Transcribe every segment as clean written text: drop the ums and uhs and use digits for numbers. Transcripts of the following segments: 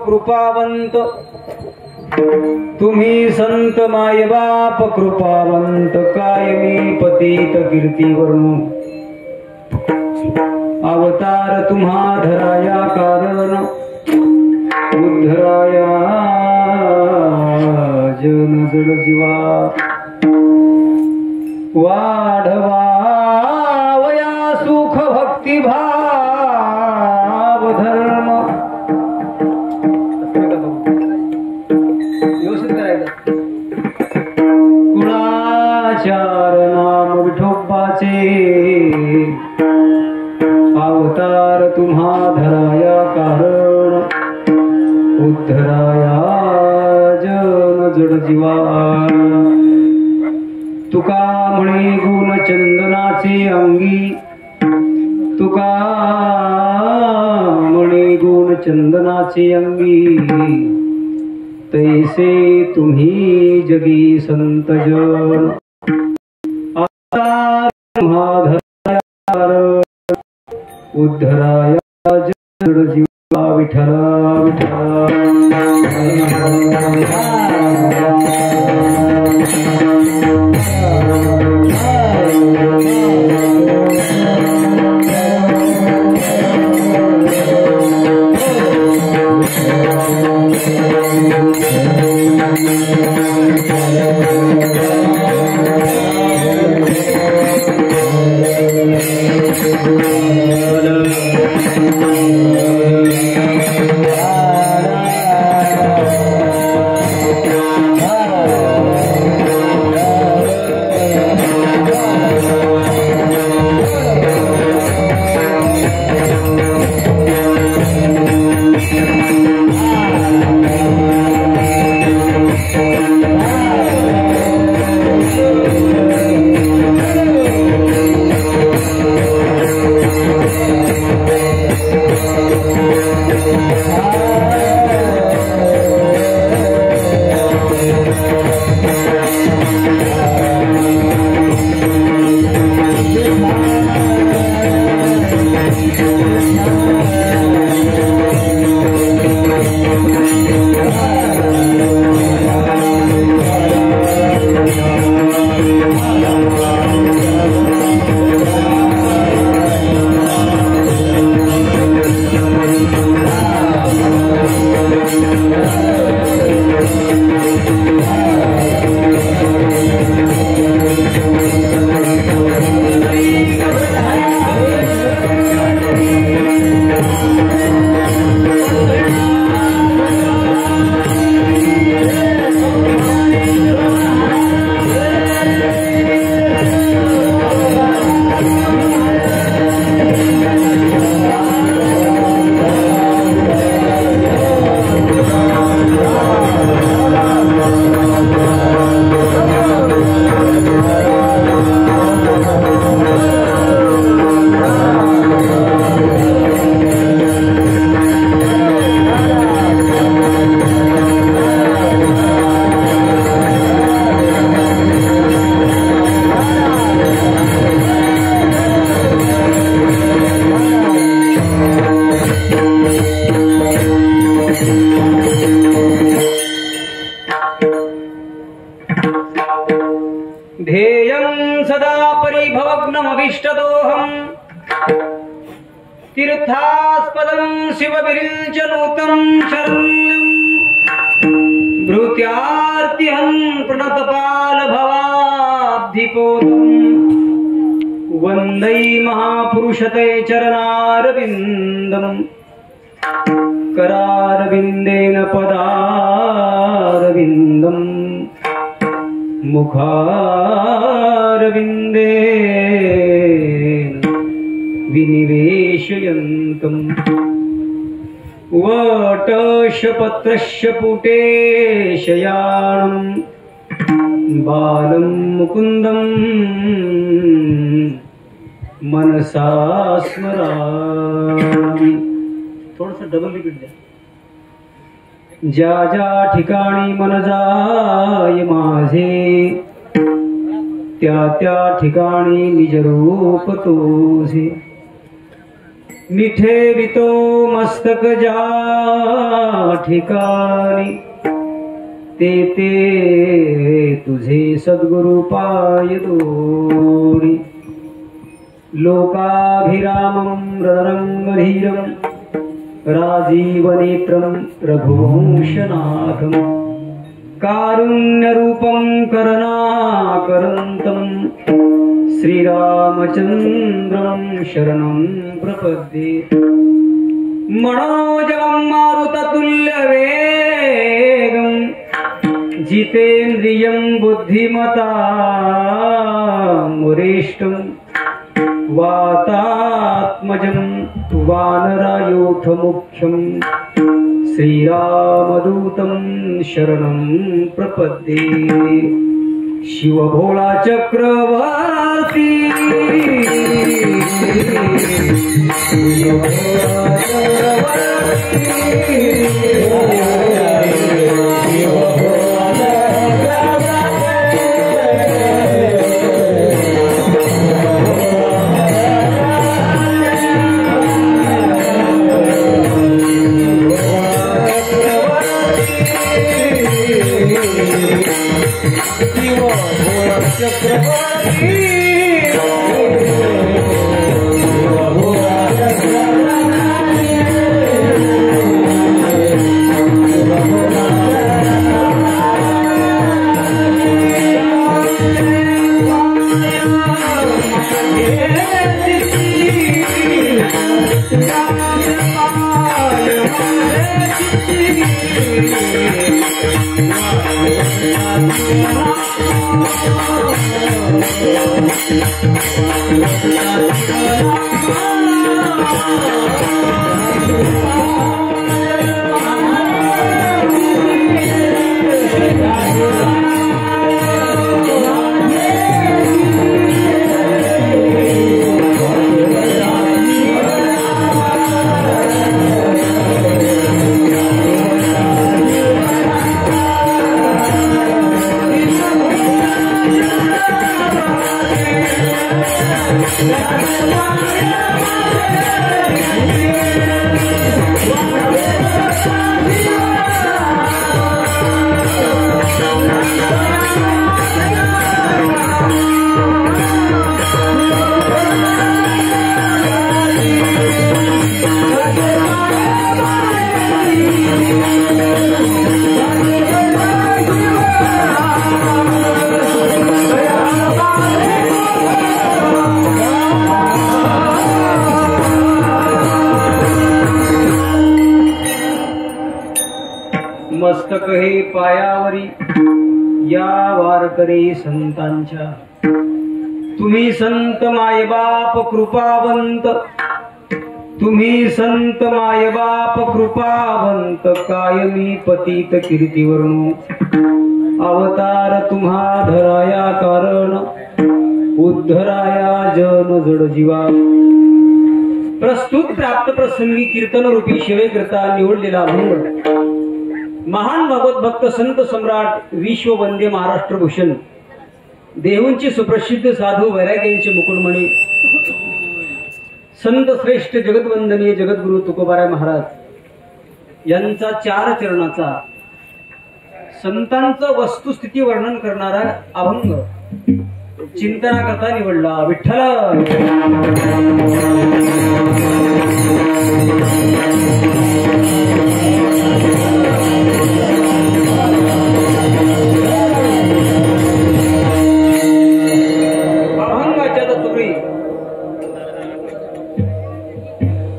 कृपावंत तुम्ही संत माय बाप कृपावंत कायमी पतित कीर्ती वर्णू अवतार तुम्हा धराया कारण उद्धराया जन जड जीवा वाढवावया सुख भक्ती भाव धर्म कुणाचार नाम विठोबाचे अवतार तुम्हा धराया कारण उद्धराया जन जड जीवा तुका म्हणे गुण चंदनाचे अंगी तुका म्हणे गुण चंदनाचे अंगी तैसे तुम्ही जगी संत जन उद्धराया जड जीवा विठ्ठला विठ्ठला ध्येयं सदा परिभवग्नमभीष्टदोहम् तीर्थास्पदं शिवविरिञ्चनूतं शरण्यं भृत्यार्तिहं प्रणतपालभवाब्धिपोतम् वन्दै महापुरुषते चरणारविन्दम् करारविन्देन पदारविन्दम् मुखारविन्दे विनिवेशयन्तम् वटशपत्रस्य पुटे शयानं बालं मुकुन्दं मनसा स्मरामि। थोडंसं डबल रिपीट द्या। ज्या ज्या ठिकाणी मन जाय माझे त्या त्या ठिकाणी निज रूप तुझे मिठे वितो मस्तक जा ठिकाणी ते तुझे सद्गुरु पाय दोरी लोकाभिरामं रंगधीरं राजीवनेत्रं रघुवंशनाथं कारुण्यरूपं करुणाकरन्तं श्रीरामचन्द्रं शरणं प्रपद्ये मनोजवं मारुततुल्यवेगं जितेन्द्रियं बुद्धिमतां वरिष्ठं वातात्मजं वानरायोधमुख्यं श्रीरामदूतं शरणं प्रपद्ये शिवभोळा चक्रवर्ती मस्तक हे पायावरी या वारकरी संतांच्या तुम्ही संत मायबाप कृपावंत तुम्ही संत मायबाप कृपावंत कायमी पतित कीर्तिवर्णो अवतार तुम्हा धराया कारण उद्धराया जन जड जीवा प्रस्तुत प्राप्त प्रसंगी कीर्तन रूपी शिवेकरता निवडलेला अभंग महान भगवत भक्त संत सम्राट विश्ववंद्य महाराष्ट्र भूषण देहूंचे सुप्रसिद्ध साधू वैराग्यांचे मुकुटमणी संत श्रेष्ठ जगतवंदनीय जगद्गुरु तुकोबाराय महाराज यांचा चार चरणाचा संतांचं वस्तुस्थिती वर्णन करणारा अभंग चिंतनाकरता निवडला विठ्ठल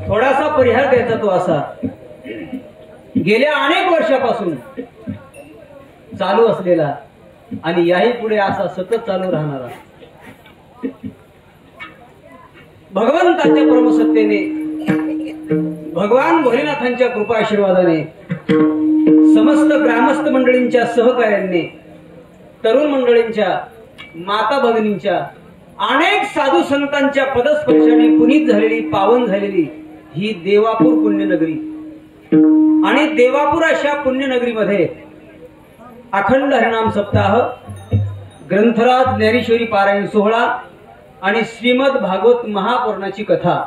थोडासा परिहार द्यायचा तो असा गेल्या अनेक वर्षापासून चालू असलेला आणि याही पुढे असा सतत चालू राहणारा भगवंताच्या परमसत्तेने भगवान भोलेनाथांच्या कृपा आशीर्वादाने समस्त ग्रामस्थ मंडळींच्या सहकार्याने तरुण मंडळींच्या माता भगिनींच्या अनेक साधू संतांच्या पदस्पर्शाने पुनीत झालेली पावन झालेली ही देवापूर पुण्यनगरी आणि देवापूर अशा पुण्यनगरीमध्ये अखंड हरिनाम सप्ताह ग्रंथराज ज्ञानेश्वरी पारायण सोहळा आणि श्रीमद भागवत महापुराणाची कथा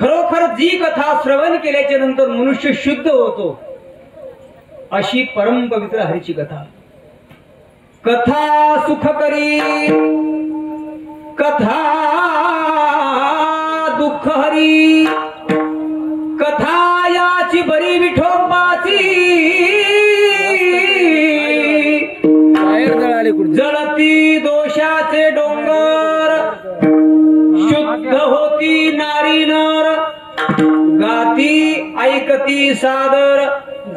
खरोखर जी कथा श्रवण केल्याच्या नंतर मनुष्य शुद्ध होतो अशी परम पवित्र हरीची कथा. कथा सुख करी कथा दुःख हरी कथा याची बरी विठोबाची जळती दोषाचे डोंगर शुद्ध होती नारी नर गाती ऐकती सादर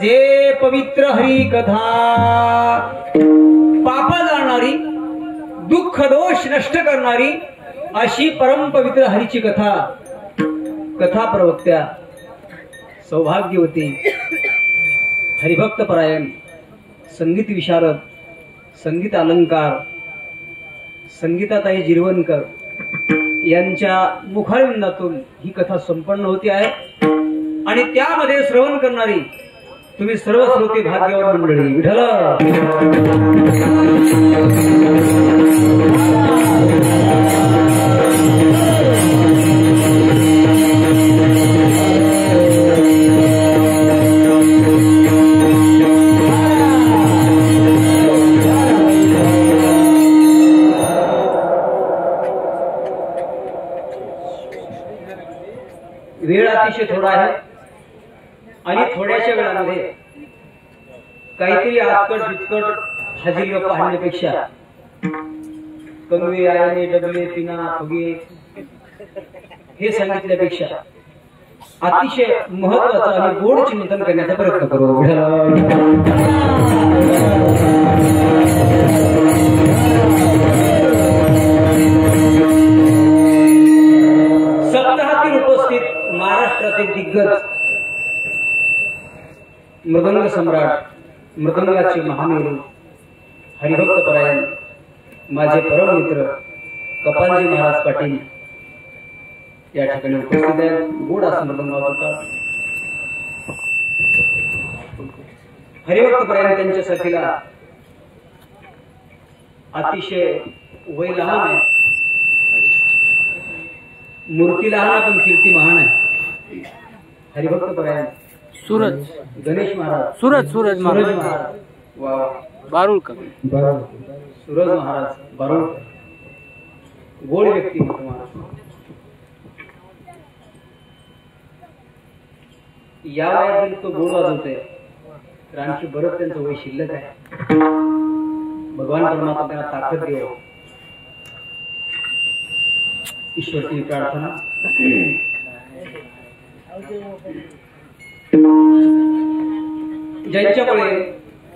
जे पवित्र हरी कथा. पाप जाणणारी दुःख दोष नष्ट करणारी अशी परम पवित्र हरीची कथा. कथा प्रवक्त्या सौभाग्यवती हरिभक्त परायण संगीत विशारद संगीत अलंकार संगीताताई जिरवणकर यांच्या मुखारविंदातून ही कथा संपन्न होती आहे. आणि त्यामध्ये श्रवण करणारी तुम्ही सर्व श्रोते भाग्यवान मंडळी. विठ्ठल वेळ अतिशय थोडा आहे आणि थोड्याशा वेळामध्ये काहीतरी आजकट बिचकट हजेरी गप्पा हाणण्यापेक्षा कंगवे आयने डबले पिना फुगे हे सांगितल्यापेक्षा अतिशय महत्वाचं आणि गोड चिंतन करण्याचा प्रयत्न करू. सप्ताहातील उपस्थित महाराष्ट्रातील दिग्गज मृदंग सम्राट मृदंगाचे महामेरू हरिभक्त परायण माझे परम मित्र कपालजी महाराज पाटील या ठिकाणी उपस्थित आहेत. गोड असा मृदंग वाजवतात. हरिभक्त परायण त्यांच्या साथीला अतिशय वय लहान आहे. मूर्ती लहान आहे पण कीर्ती महान आहे. हरिभक्त परायण सूरज गणेश महाराज सूरज महाराज बारुळकर सूरज महाराज बारुळकर गोड व्यक्ती महाराज. या वयात तो गोड वाजवतोय तर आणखी बरंच त्यांचं वय शिल्लक आहे. भगवान परमात्मा त्यांना ताकद देव ईश्वरची प्रार्थना. ज्यांच्यामुळे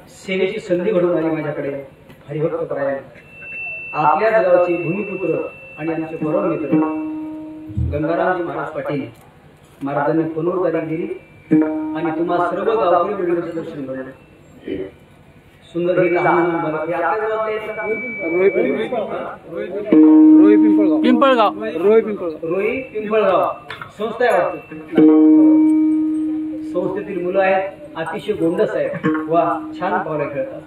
सेवेची संधी घडून आली माझ्याकडे हरिभक्त परायण आपल्याच गावचे भूमिपुत्र आणि आमचे परम मित्र गंगारामजी महाराज पाटील महाराजांनी पुनरुद्धारी दिली आणि तुम्हा सर्व गावकरी मंडळींचे दर्शन घडलं. सुंदर ही लहान पिंपळगाव रोही पिंपळगाव संस्था आहे वाटतं. संस्थेतील मुलं आहेत अतिशय गोंडस आहेत. वा छान पावले खेळतात.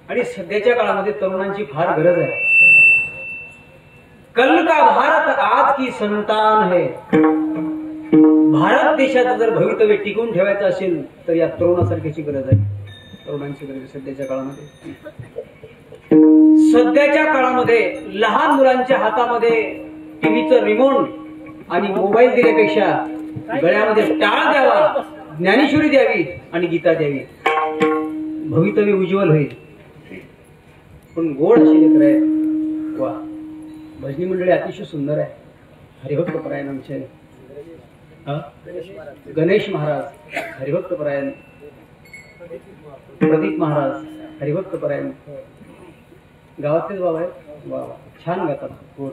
आणि सध्याच्या काळामध्ये तरुणांची फार गरज आहे. कल का भारत आज की संतान है. भारत देशाचं जर भवितव्य टिकून ठेवायचं असेल तर या तरुणासारख्याची गरज आहे. तरुणांची गरज सध्याच्या काळामध्ये. सध्याच्या काळामध्ये लहान मुलांच्या हातामध्ये टीव्हीचं रिमोट आणि मोबाईल दिल्यापेक्षा गळ्यामध्ये टाळ द्यावा, ज्ञानेश्वरी द्यावी आणि गीता द्यावी. भवितव्य उज्ज्वल होईल. पण गोड अशी लेकर आहे. वा भजनी मंडळी अतिशय सुंदर आहे. हरिभक्त परायण आमचे गणेश महाराज हरिभक्त परायण, प्रदीप महाराज हरिभक्त परायण गावातलेच बाबा आहेत. वा छान गातात. गोड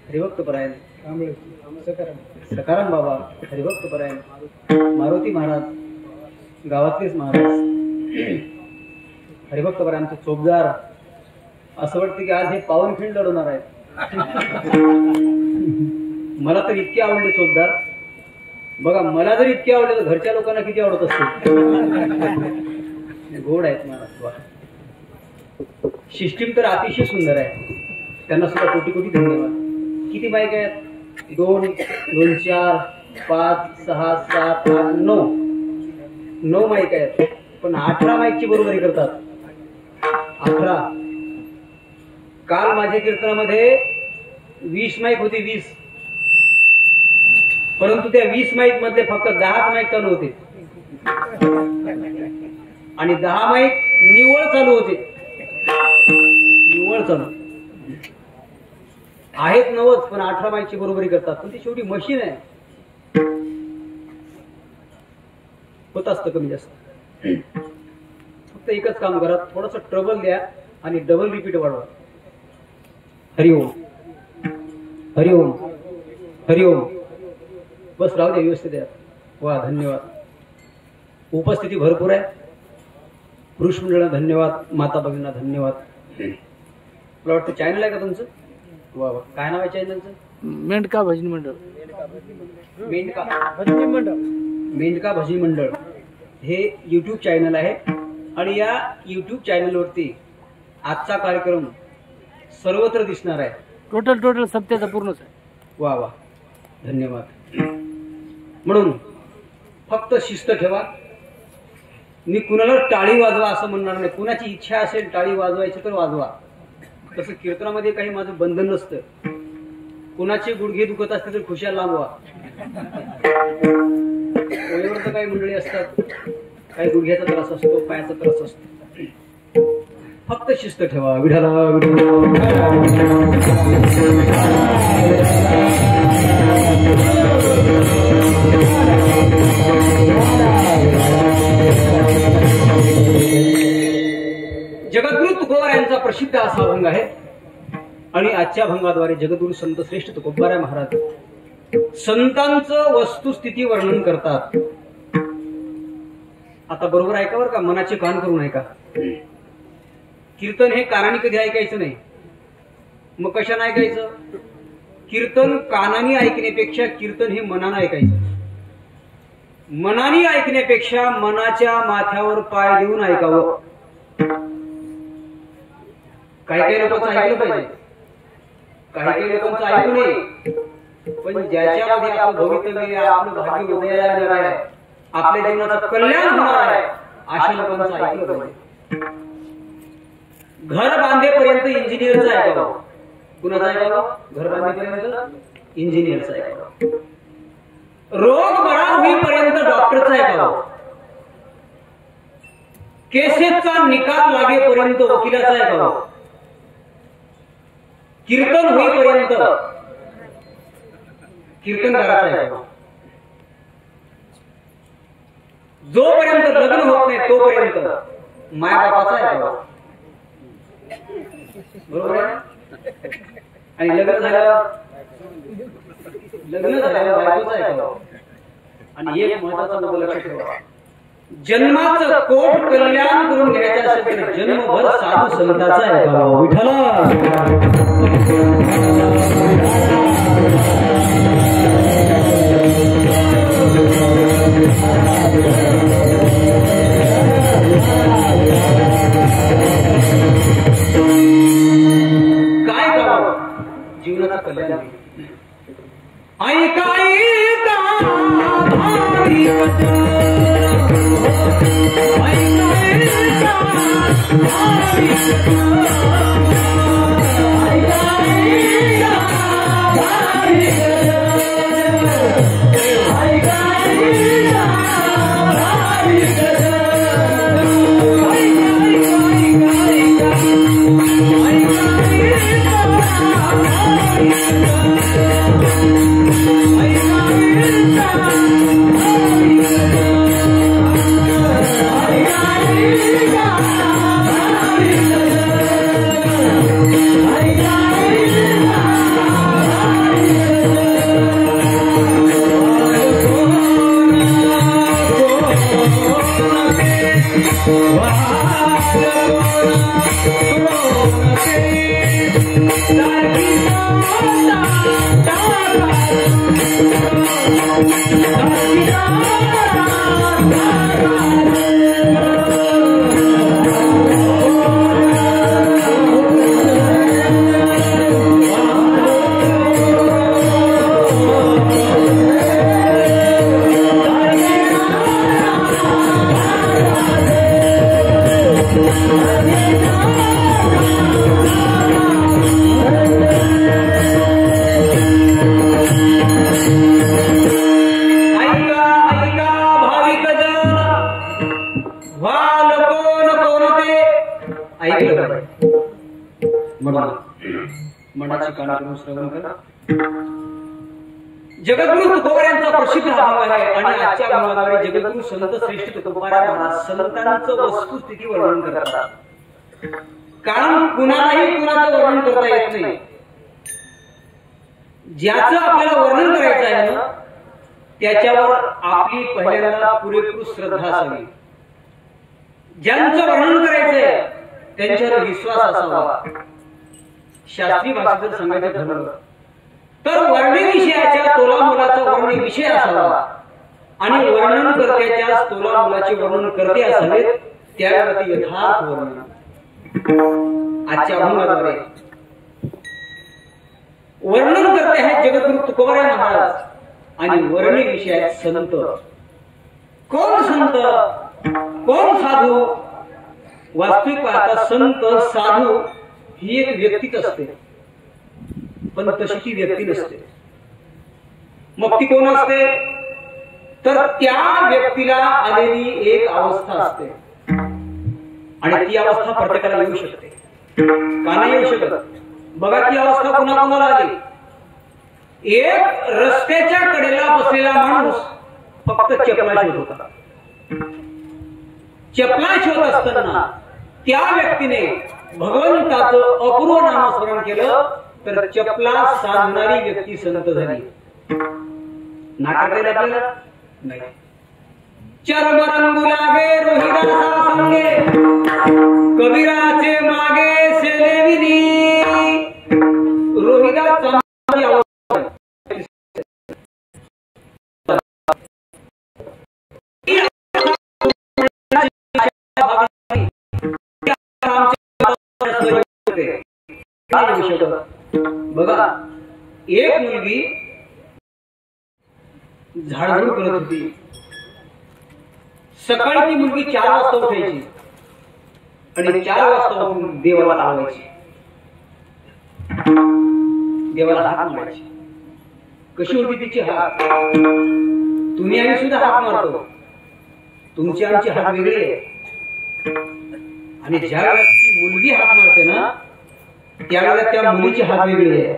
हरिभक्त परायण. सकाराम बाबा हरिभक्त परायण. मारुती महाराज गावातलेच महाराज हरिभक्त परायणचे चोपदार. असं वाटतं की आज हे पावनखिंड लढवणार आहेत. मला तर इतके आवडले चोपदार. बघा मला जर इतके आवडले तर घरच्या लोकांना किती आवडत असते. गोड आहेत महाराज. सिस्टीम तर अतिशय सुंदर आहे. त्यांना सुद्धा कोटी कोटी धन्यवाद. किती बाईक आहेत? 2, 4, 5 6 7 8 9 माईक आहेत, पण 18 माईकची बरोबरी करतात. 18. काल माझ्या कीर्तनामध्ये 20 माईक होती, 20, परंतु त्या 20 माईक मध्ये फक्त 10 माईक चालू होते आणि 10 माईक निव्वळ चालू होते. निव्वळ चालू आहेत 90, पण 18 माईकची बरोबरी करतात. पण ती शेवटी मशीन आहे, होत असतं कमी जास्त. फक्त एकच काम करा, थोडस ट्रबल द्या आणि डबल रिपीट वाढवा. हरिओम हरिओम हरिओम. बस राहू द्या, व्यवस्थित आहे. वा, धन्यवाद. उपस्थिती भरपूर आहे. पुरुष मंडळाला धन्यवाद, माता भगिनींना धन्यवाद. मला वाटतं चॅनल आहे का तुमचं? वा वा. काय नाव आहे चॅनलचं? मेंढका भजनी मंडळ. मेंढका भजनी मंडळ. मेंढका भजनी मंडळ हे युट्यूब चॅनल आहे आणि या युट्यूब चॅनलवरती आजचा कार्यक्रम सर्वत्र दिसणार आहे. टोटल सत्याचा पूर्णच आहे. वा वा, धन्यवाद. म्हणून फक्त शिस्त ठेवा. मी कुणाला टाळी वाजवा असं म्हणणार नाही. कुणाची इच्छा असेल टाळी वाजवायची तर वाजवा. तसं कीर्तनामध्ये काही माझं बंधन नसतं. कुणाचे गुडघे दुखत असते तर खुशाल लांबवा. ओळीवर तर काही मंडळी असतात, काही गुडघ्याचा त्रास असतो, पायाचा त्रास असतो. फक्त शिस्त ठेवा. विठाला जगद्गुरु तुकोबार यांचा प्रसिद्ध असा अभंग आहे आणि आजच्या अभंगाद्वारे जगद्गुरु संत श्रेष्ठ तुकोबाराय महाराज संतांचं वस्तुस्थिती वर्णन करतात. आता बरोबर ऐका बरं का, मनाचे कान करून ऐका. कीर्तन हे कानाने कधी ऐकायचं नाही. मग कशाने ऐकायचं? कीर्तन कानाने ऐकण्यापेक्षा कीर्तन हे मनाने ऐकायचं. मनाने ऐकण्यापेक्षा मनाच्या माथ्यावर पाय देऊन ऐकावं. काही काही लोकांचं ऐकलं पाहिजे, काही काही लोकांचं ऐकू नये. पण ज्याच्यामध्ये आपलं भवितव्य आहे, आपलं भाग्य उदयाला येणार आहे, आपल्या जीवनाचं कल्याण होणार आहे, अशा लोकांचं ऐकलं पाहिजे. घर बांधेपर्यंत इंजिनियरचं ऐकावं. कुणाचं ऐकावं? घर बांधेपर्यंत इंजिनियरचं ऐकावं. रोग बरा होईपर्यंत डॉक्टरचं ऐकावं. केसेसचा निकाल लागेपर्यंत वकिलाचं ऐकावं. कीर्तन होईपर्यंत कीर्तनकाराचं ऐकावं. जोपर्यंत लग्न होत नाही तोपर्यंत मायबापाचं ऐकावं. बरोबर आहे? आणि लग्न झाल्यावर बायकोचं ऐकावं. आणि एक महत्वाचा मुद्दा लक्षात ठेवा, जन्माचं कोट कल्याण करून घ्यायचं असेल तर जन्मभर साधू संतांचा ऐकावं. विठ्ठला काय करावं जीवनाचं कल्याण? ऐका मनाची कानातून श्रवण करा. जगद्गुरु तुकोबारायांचा प्रसिद्ध अभंग आहे आणि आजच्या अभंगाद्वारे जगद्गुरु संत श्रेष्ठ तुकोबाराय महाराज संतांचं वस्तुस्थिती वर्णन करतात. कारण कुणालाही कुणाचं वर्णन करता येत नाही. ज्याचं आपल्याला वर्णन करायचं आहे ना त्याच्यावर आपली पहिल्यांदा पुरेपूर श्रद्धा असावी. ज्यांचं वर्णन करायचंय त्यांच्यावर विश्वास असावा. शास्त्रीय भाषेत जर सांगायचं ठरलं तर वर्णी विषयाच्या तोलामोलाचा वर्णी विषय असावा आणि वर्णनकर्त्याच्या तोलामोलाचे वर्णन करते असावेत. त्यावरती यथार्थ वर्णन आजच्या अभंगाद्वारे वर्णन करते आहेत जगद्गुरु तुकोबाराय महाराज आणि वर्णी विषयात संत. कोण संत कोण साधू? वास्तविक पाहता संत साधू ही एक व्यक्तीच असते पण तशी ती व्यक्ती नसते. मग ती कोण असते तर त्या व्यक्तीला आलेली एक अवस्था असते आणि ती अवस्था प्रत्येकाला येऊ शकते. का नाही येऊ शकत? बघा ती अवस्था कुणाकुणाला आली. एक रस्त्याच्या कडेला बसलेला माणूस फक्त चपला शोधत होता. चपला शोधत असताना त्या व्यक्तीने भगवंताचं अपूर्व नामस्मरण केलं तर चपला साधणारी व्यक्ती संत झाली. नाकारता आपल्याला नाही. चरम रंगू लागे रोहिदासा संगे कबीराचे मागे सेलेविनी. रोहिदास बघा एक मुलगी झाडझूड करत होती. सकाळी ती मुलगी 4 वाजता उठायची आणि 4 वाजता उठून देवाला लावायची. देवाला हाक मारायची. कशी होती तिची हाक? तुम्ही आम्ही सुद्धा हाक मारतो. तुमची आमची हाक वेगळी आहे आणि ज्या वेळेला ती मुलगी हाक मारते ना त्यावेळेला त्या मुलीची हाक वेगळी आहे.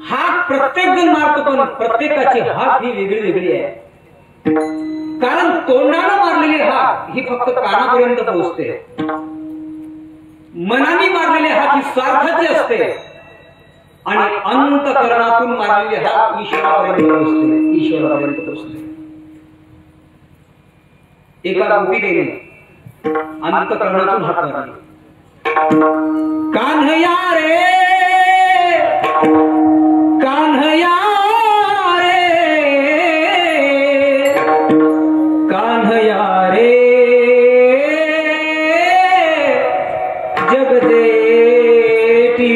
हाक प्रत्येक जण मारतो पण प्रत्येकाची हाक ही वेगळी वेगळी आहे. कारण तोंडानं मारलेली हाक ही फक्त कानापर्यंत पोहोचते. मनाने मारलेली हाक ही स्वार्थाची असते आणि अंतःकरणातून मारलेली हाक ईश्वरापर्यंत पोहोचते. ईश्वरापर्यंत पोहोचते. एका गोपीने अंतःकरणातून हाक मारली. कान्हया रे कान्हया रे कान्हया रे जगदेटी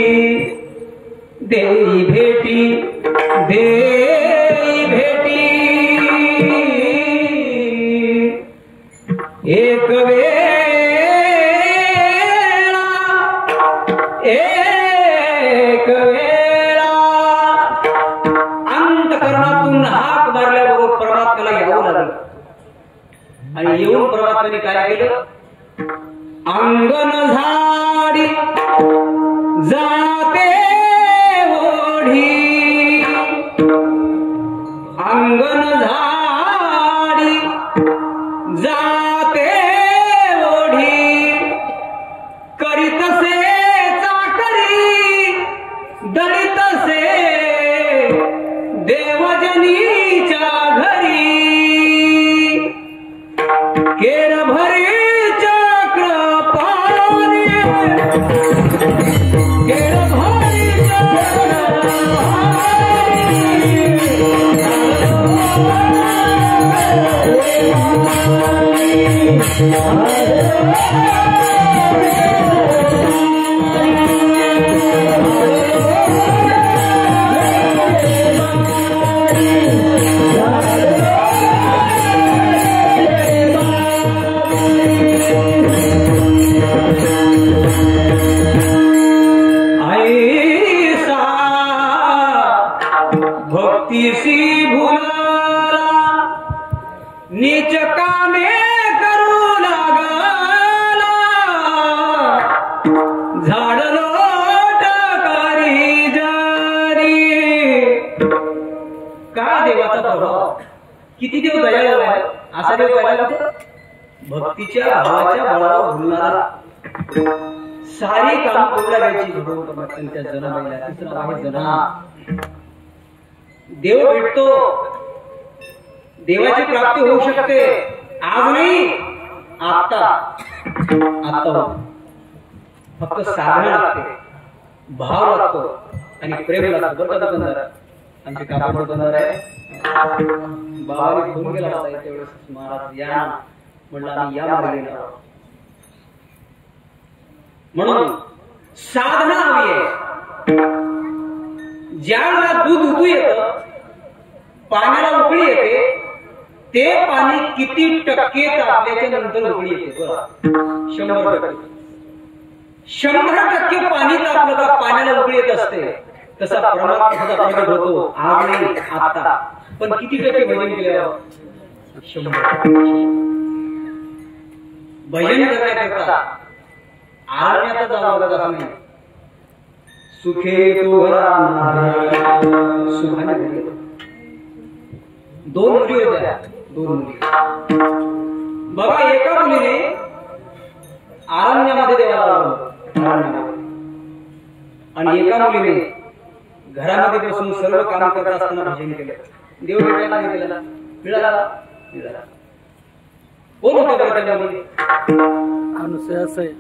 देई भेटी देई भेटी एक एक वेळा अंतःकरणातून हाक मारल्याबरोबर परमात्म्याला यावं लागलं आणि येऊन परमात्म्याने काय केलं? अंगण झाडी जाते ओढी. अंगण झाडी जाते ओढी करीतसे दलितसे देवजनीच्या घरी केर भरी चक्र पाणी केर भरी कामे करू लागला झाड लोटकारी जारी. का देवाचा प्रभाव किती देव दयाळू आहे. असा देव पाहिला भक्तीच्या भावाच्या बळावर भुलणारा सारी काम करू लागायची भगवंताच्या जनाबाईला. तिसरा आहे जना. देव भेटतो, देवाची प्राप्ती होऊ शकते. आज नाही, आता आता फक्त साधना लागते, भाव लागतो आणि प्रेम लागतं. बरं का दुकानदार, आमचे काका दुकानदार आहे, बाबाने फोन केला होता तेवढेच महाराज या म्हणलं आम्ही या मार्गे येणार. म्हणून साधना हवी आहे. ज्यावेळेला दूध उतू येतं, पाण्याला उकळी येते, ते पाणी किती टक्के तापल्याच्या नंतर उकळी येते? 100%. 100% पाणी तापलं का पाण्याला उकळी येत असते. तसा परमात्मा प्रगट होतो. आज नाही, आता. पण किती टक्के भजन केल्यावर? 100%. भजन करण्याकरता आरण्याचा जावं लागत असं नाही. सुखे तो सुखाने घरी. 2 मुली होत्या, 2 मुली. बघा, एका मुलीने आरण्यामध्ये देवाला लावलं आणि एका मुलीने घरामध्ये बसून सर्व काम करत असताना भजन केलं. देव भेटायला गेला, मिळाला. कोण होतं बरं त्या मुली? अनुसया असं आहे.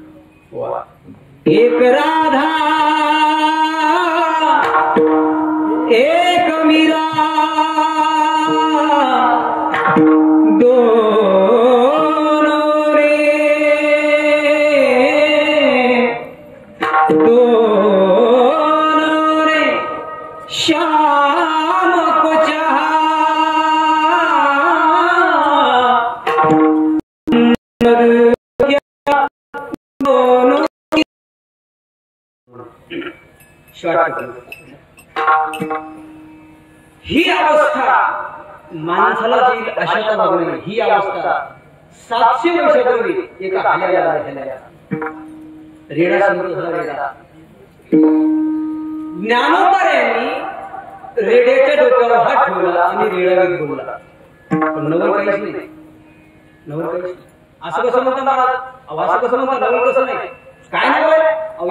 एक राधा एक मीरा दोनों रे श्याम को चाहा ही अवस्था माणसाला जी अशा बघणे, ही अवस्था 700 वर्षापूर्वी एका हल्याला रेडा संत झाला. रेडा ज्ञानोबा यांनी रेड्याच्या डोक्यावर हात ठेवला आणि रेडावीत बोलला. पण नवल काहीच नाही, नवल काहीच नाही. असं कसं म्हणता महाराज? असं कसं म्हणता? नवल कसं नाही, काय नवल?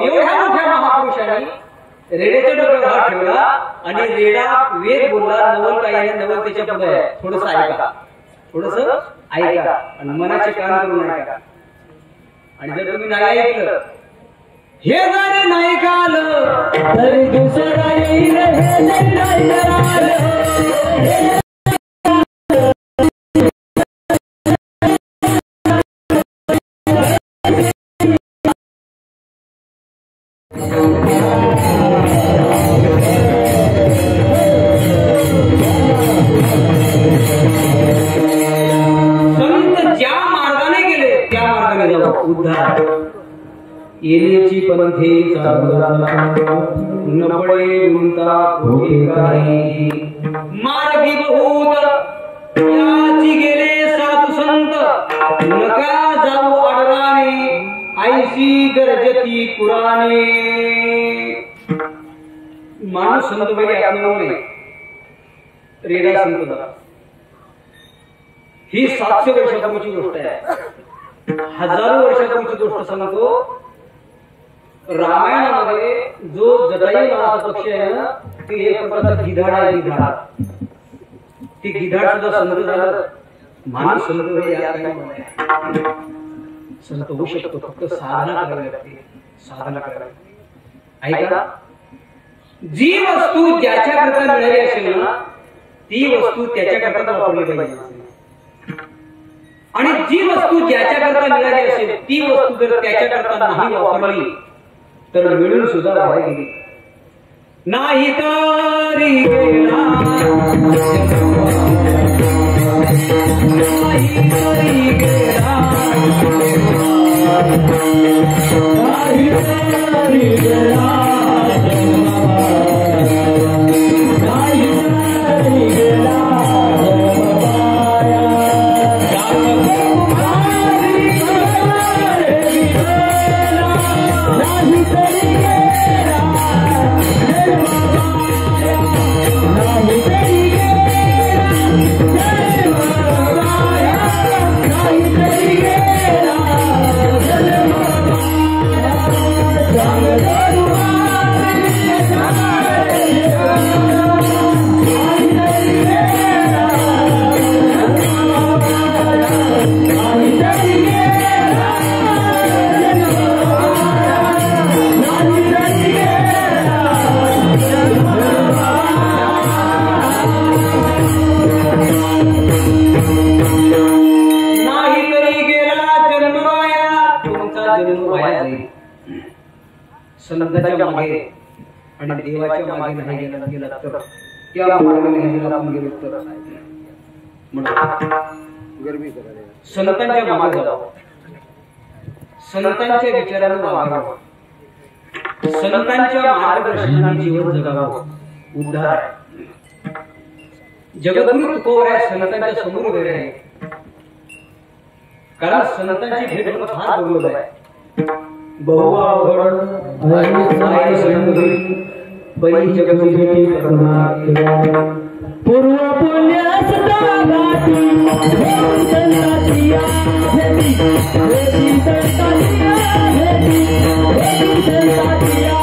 एवढ्या मोठ्या महापुरुषांनी रेड्याच्या डोक्यावर हात ठेवला आणि रेडा वेद बोलला. नवल काही नाही, नवल त्याच्या पुढे आहे. थोडस ऐका, थोडस ऐका आणि मनाचे काम करून ऐका. आणि जर तुम्ही नाही ऐकलं, हे जर नाही कालं तरी दुसरा येईल. येण्याची पंथे न पडे गुंता खोटे काही. मार्गी बहुत याची गेले साधू संत, नका जाऊ आडराने ऐशी गरजती पुराणे. माणूस संत वगैरे आपणावू नये. रेडा संत झाला. ही 700 वर्षापूर्वीची गोष्ट आहे. हजारो वर्षापूर्वीची गोष्ट सांगतो. रामायणामध्ये जो जटायू नावाचा पक्षी आहे ना, ते एक प्रकारचा गिधाड आहे. गिधाड, ते गिधाड सुद्धा संत झालं. माणूस संत संत होऊ शकतो, फक्त साधना करावी लागते. साधना करावी. ऐका, जी वस्तू ज्याच्याकरता मिळाली असेल ना, ती वस्तू त्याच्याकरता वापरली पाहिजे. आणि जी वस्तू ज्याच्याकरता मिळाली असेल, ती वस्तू जर त्याच्याकरता नाही वापरली तर मिळून सुद्धा वाया गेली. नाही तरी गेला, नाही तरी गेला, नाही तरी गेला, नाही तरी गेला. जन्म वाया जाईल. संतांच्या मागे आणि देवाच्या मागे नाही गेला तर त्या मार्गाने गेला आपण गेलो तर म्हणून संतांच्या मागे जावं, संतांच्या विचारानं वागावं, संतांच्या मार्गदर्शनाने जीवन जगावं. उद्धार जगद्गुरु तुकोबराय संतांच्या समोर उभे आहे, कारण संतांची भेट होणं फार दुर्लभ आहे. बहुआवड आहे संतोषी परी जगती भेटी करुणा पूर्व पुण्यास गाठी संतांच्या भेटी संतांच्या भेटी संतांच्या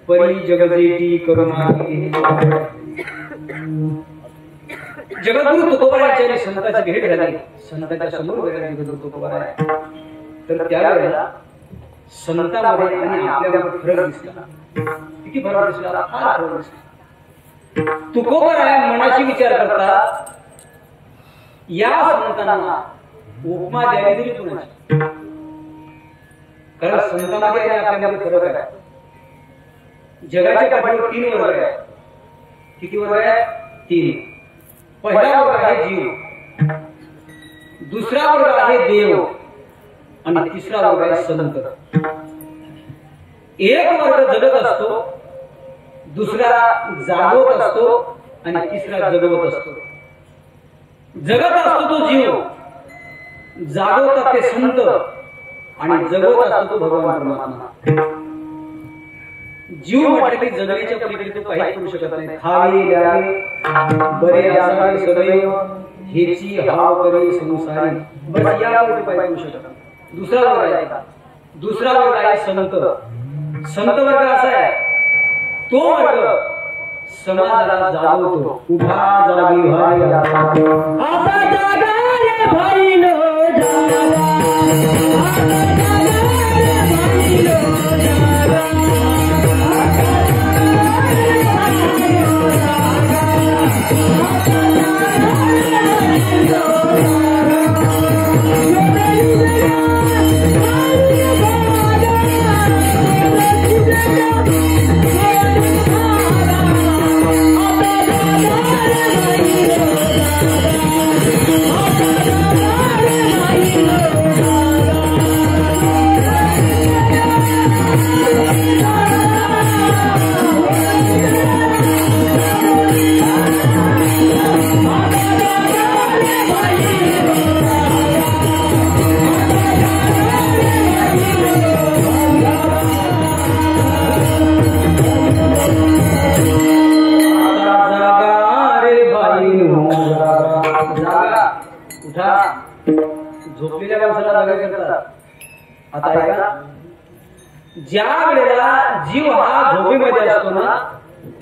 परी जगजेटी करुणा. जगद्गुरु तुकोबारायांच्या संतांची भेट झाली, संतांच्या समोर गेला जगद्गुरु तुकोबाराय. तर त्यावेळेला संतांमध्ये आणि आपल्यामध्ये फरक दिसला. किती फरक दिसला? फार फरक दिसला. तुकोबाराय मनाशी विचार करतात, या संतांना उपमा द्यावी तरी कुणाची? कारण संतांमध्ये आणि आपल्यामध्ये फरक आहे. जगाच्या पाठीवर 3 वर्ग आहेत. किती वर्ग आहेत? 3. पहिला वर्ग आहे जीव, दुसरा वर्ग आहे देव आणि तिसरा वर्ग आहे संत. एक वर्ग जगत असतो, दुसरा जागवत असतो आणि तिसरा जगवत असतो. जगत असतो तो जीव, जागवतात ते संत आणि जगवत असतो तो भगवान परमात्मा. जीव म्हटलं की जगण्याच्या पलीकडे तो काही करू शकत नाही. खावे द्यावे बरे असावे सदैव हेची हाव करे संसारी, बस यावर तो काही करू शकत नाही. दुसरा वर्ग आहे संत. संत वर्ग असा आहे, तो वर्ग समाजाला जागवतो. उभा जागी व्हायला आता जागा रे भाईनो जागा, आता जागा रे भाईनो जागा. झोपलेल्या माणसाला जागा करतात. आता ऐका, ज्या वेळेला जीव हा झोपेमध्ये असतो ना,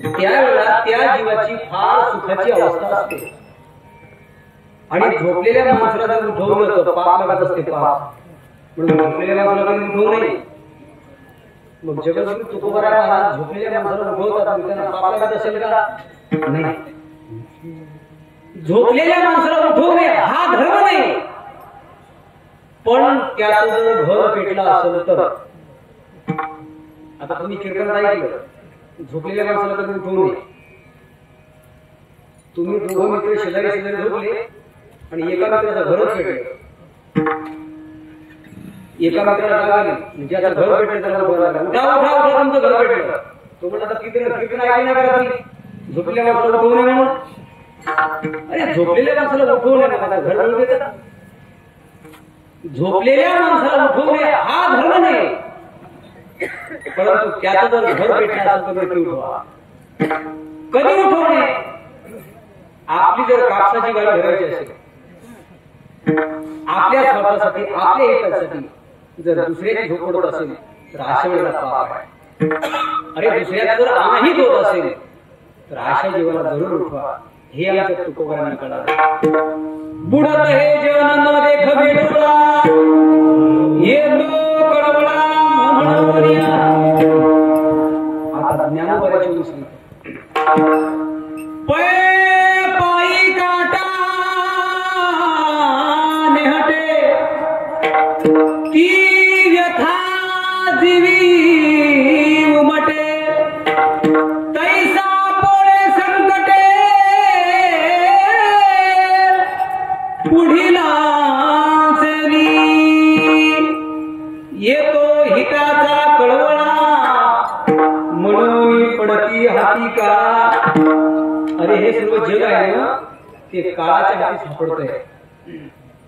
त्यावेळेला त्या जीवाची फार सुखाची अवस्था असते. आणि झोपलेल्या माणसाला जर उठवलं तर पाप लागत असते, पाप. म्हणून झोपलेल्या माणसाला कधी उठवू नये. मग जगद्गुरु तुकोबाराय महाराज झोपलेल्या माणसाला उठवतात, त्यांना पाप लागत असेल का? नाही. झोपलेल्या माणसाला उठवू नये हा धर्म नाही, पण त्याचं जर घर पेटला असेल तर. आता तुम्ही कीर्तन ऐकलं, झोपलेल्या माणसाला कधी उठवू नये. तुम्ही दोघं मित्र शेजारी शेजारी झोपले आणि एका मित्राचं घरच पेटलं. एका मित्राला जाग आली, ज्याचं घर पेटलं त्याला बोलायला लागला, उठा उठा उठा तुमचं घर पेटलं. तो म्हणला आता कीर्तन ऐकलं नाही करा तुम्ही, झोपलेल्या माणसाला उठवू नये म्हणून. अरे झोपलेल्या माणसाला उठवू नये, आता घर जळू देतात. झोपलेल्या माणसाला उठवणे हा धर्म नाही, परंतु त्याचं जर घर भेटलं असेल तर नक्की उठवा. कधी उठवणे? आपली जर कापसाची गाडी भरायची असेल, आपल्या स्वार्थासाठी आपल्या हितासाठी जर दुसऱ्याची झोप पडत असेल तर अशा वेळेला पाप आहे. अरे दुसऱ्याला जर अनाहित होत असेल तर अशा जीवाला जरूर उठवा. हे आमच्या तुकोबांना कळालं. बुडत हे जन न देख भेटला येतो कडवळा म्हणूया. आता ज्ञानोबाची उंच पायी काटा नेहटे ती व्यथा जीवी उमटे तैसा पोळे संकटे पुढीला येतो हिताचा कळवळा म्हणून पडती हाती का. अरे हे सर्व जग आहे ना ते काळाच्या हाती सापडतंय.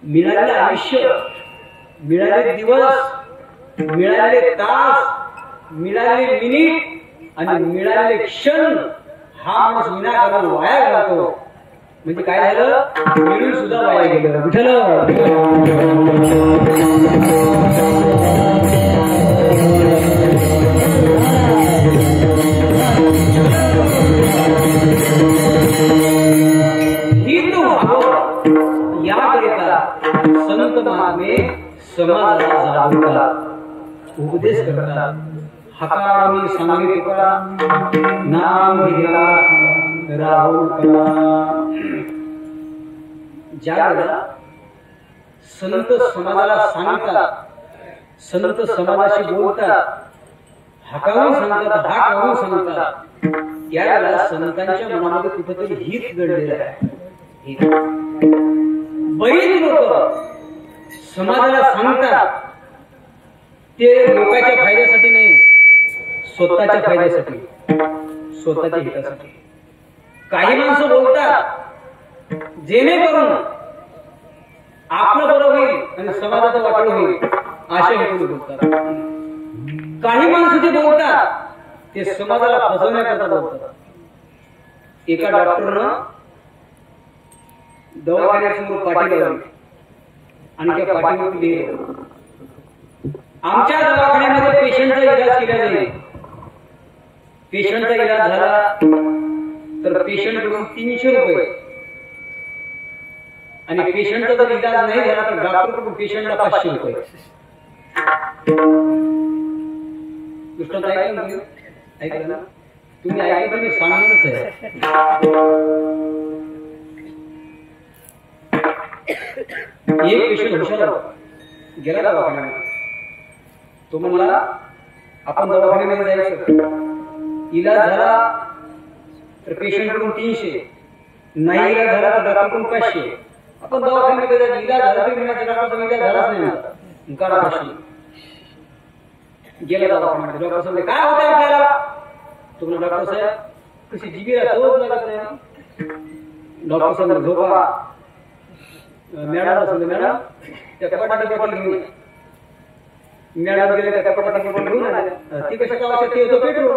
मिळालेले आयुष्य, मिळालेले दिवस, मिळालेले तास, मिळालेले मिनिट आणि मिळालेले क्षण हा माणूस विनाकारण वाया घालतो. म्हणजे काय झालं? मिळून सुद्धा वाया गेलं. विठ्ठल हिंदू याकरिता संत महात्मे समाजाला जागवतात, उपदेश करतात. हकार मी सांगे तुका नाम घेला राहुल कला. ज्या वेळेला संत समाजाला सांगतात, संत समाजाशी बोलतात, हाकावून सांगतात, हाक लावून सांगतात, त्यावेळेला संतांच्या मनामध्ये कुठेतरी हित घडलेलं आहे. बरीच लोक समाजाला सांगतात ते लोकांच्या फायद्यासाठी नाही, स्वतःच्या फायद्यासाठी, स्वतःच्या हितासाठी. काही माणसं बोलतात जेणेकरून आपलं बरं होईल आणि समाजाचं वाटलं होईल अशा हेतूने बोलतात. काही माणसं जे बोलतात ते समाजाला फसवण्याकरता बोलतात. एका डॉक्टरनं दवाखान्यासमोर पाठी लावली आणि त्या पाठीवरती लिहिलं, आमच्या दवाखान्यामध्ये पेशंटचा इलाज केला जाईल. पेशंटचा इलाज झाला तर पेशंट कडून 300 रुपये आणि पेशंटचा जर इलाज नाही झाला तर डॉक्टर कडून पेशंटला 500 रुपये. दृष्टांत ऐकलं ना तुम्ही? ऐकलं तर मी सांगणारच आहे. एक पेशंट हुशार गेला दवाखान्यामध्ये. तो म्हणला आपण दवाखान्यामध्ये जायचं, इलाज झाला तर पेशंट कडून 300, नाही इलाज झाला तर डॉक्टर कडून 500. आपण दवाखान्यामध्ये जायचं, इलाज झाला तर डॉक्टरचा इलाज झालाच नाही, करा 500. गेला दवाखान्यामध्ये. डॉक्टर साहेब काय होतंय आपल्याला? तुम्हाला डॉक्टर साहेब कशी जीबीला चवच लागत नाही. डॉक्टर साहेब झोपा. मॅडम असं मॅडम त्या कपाटाची बॉटल घेऊन, मॅडम गेले त्या कपाटाची बॉटल घेऊन आल्या. ती कशा आवश्यक ते होतं पेट्रोल.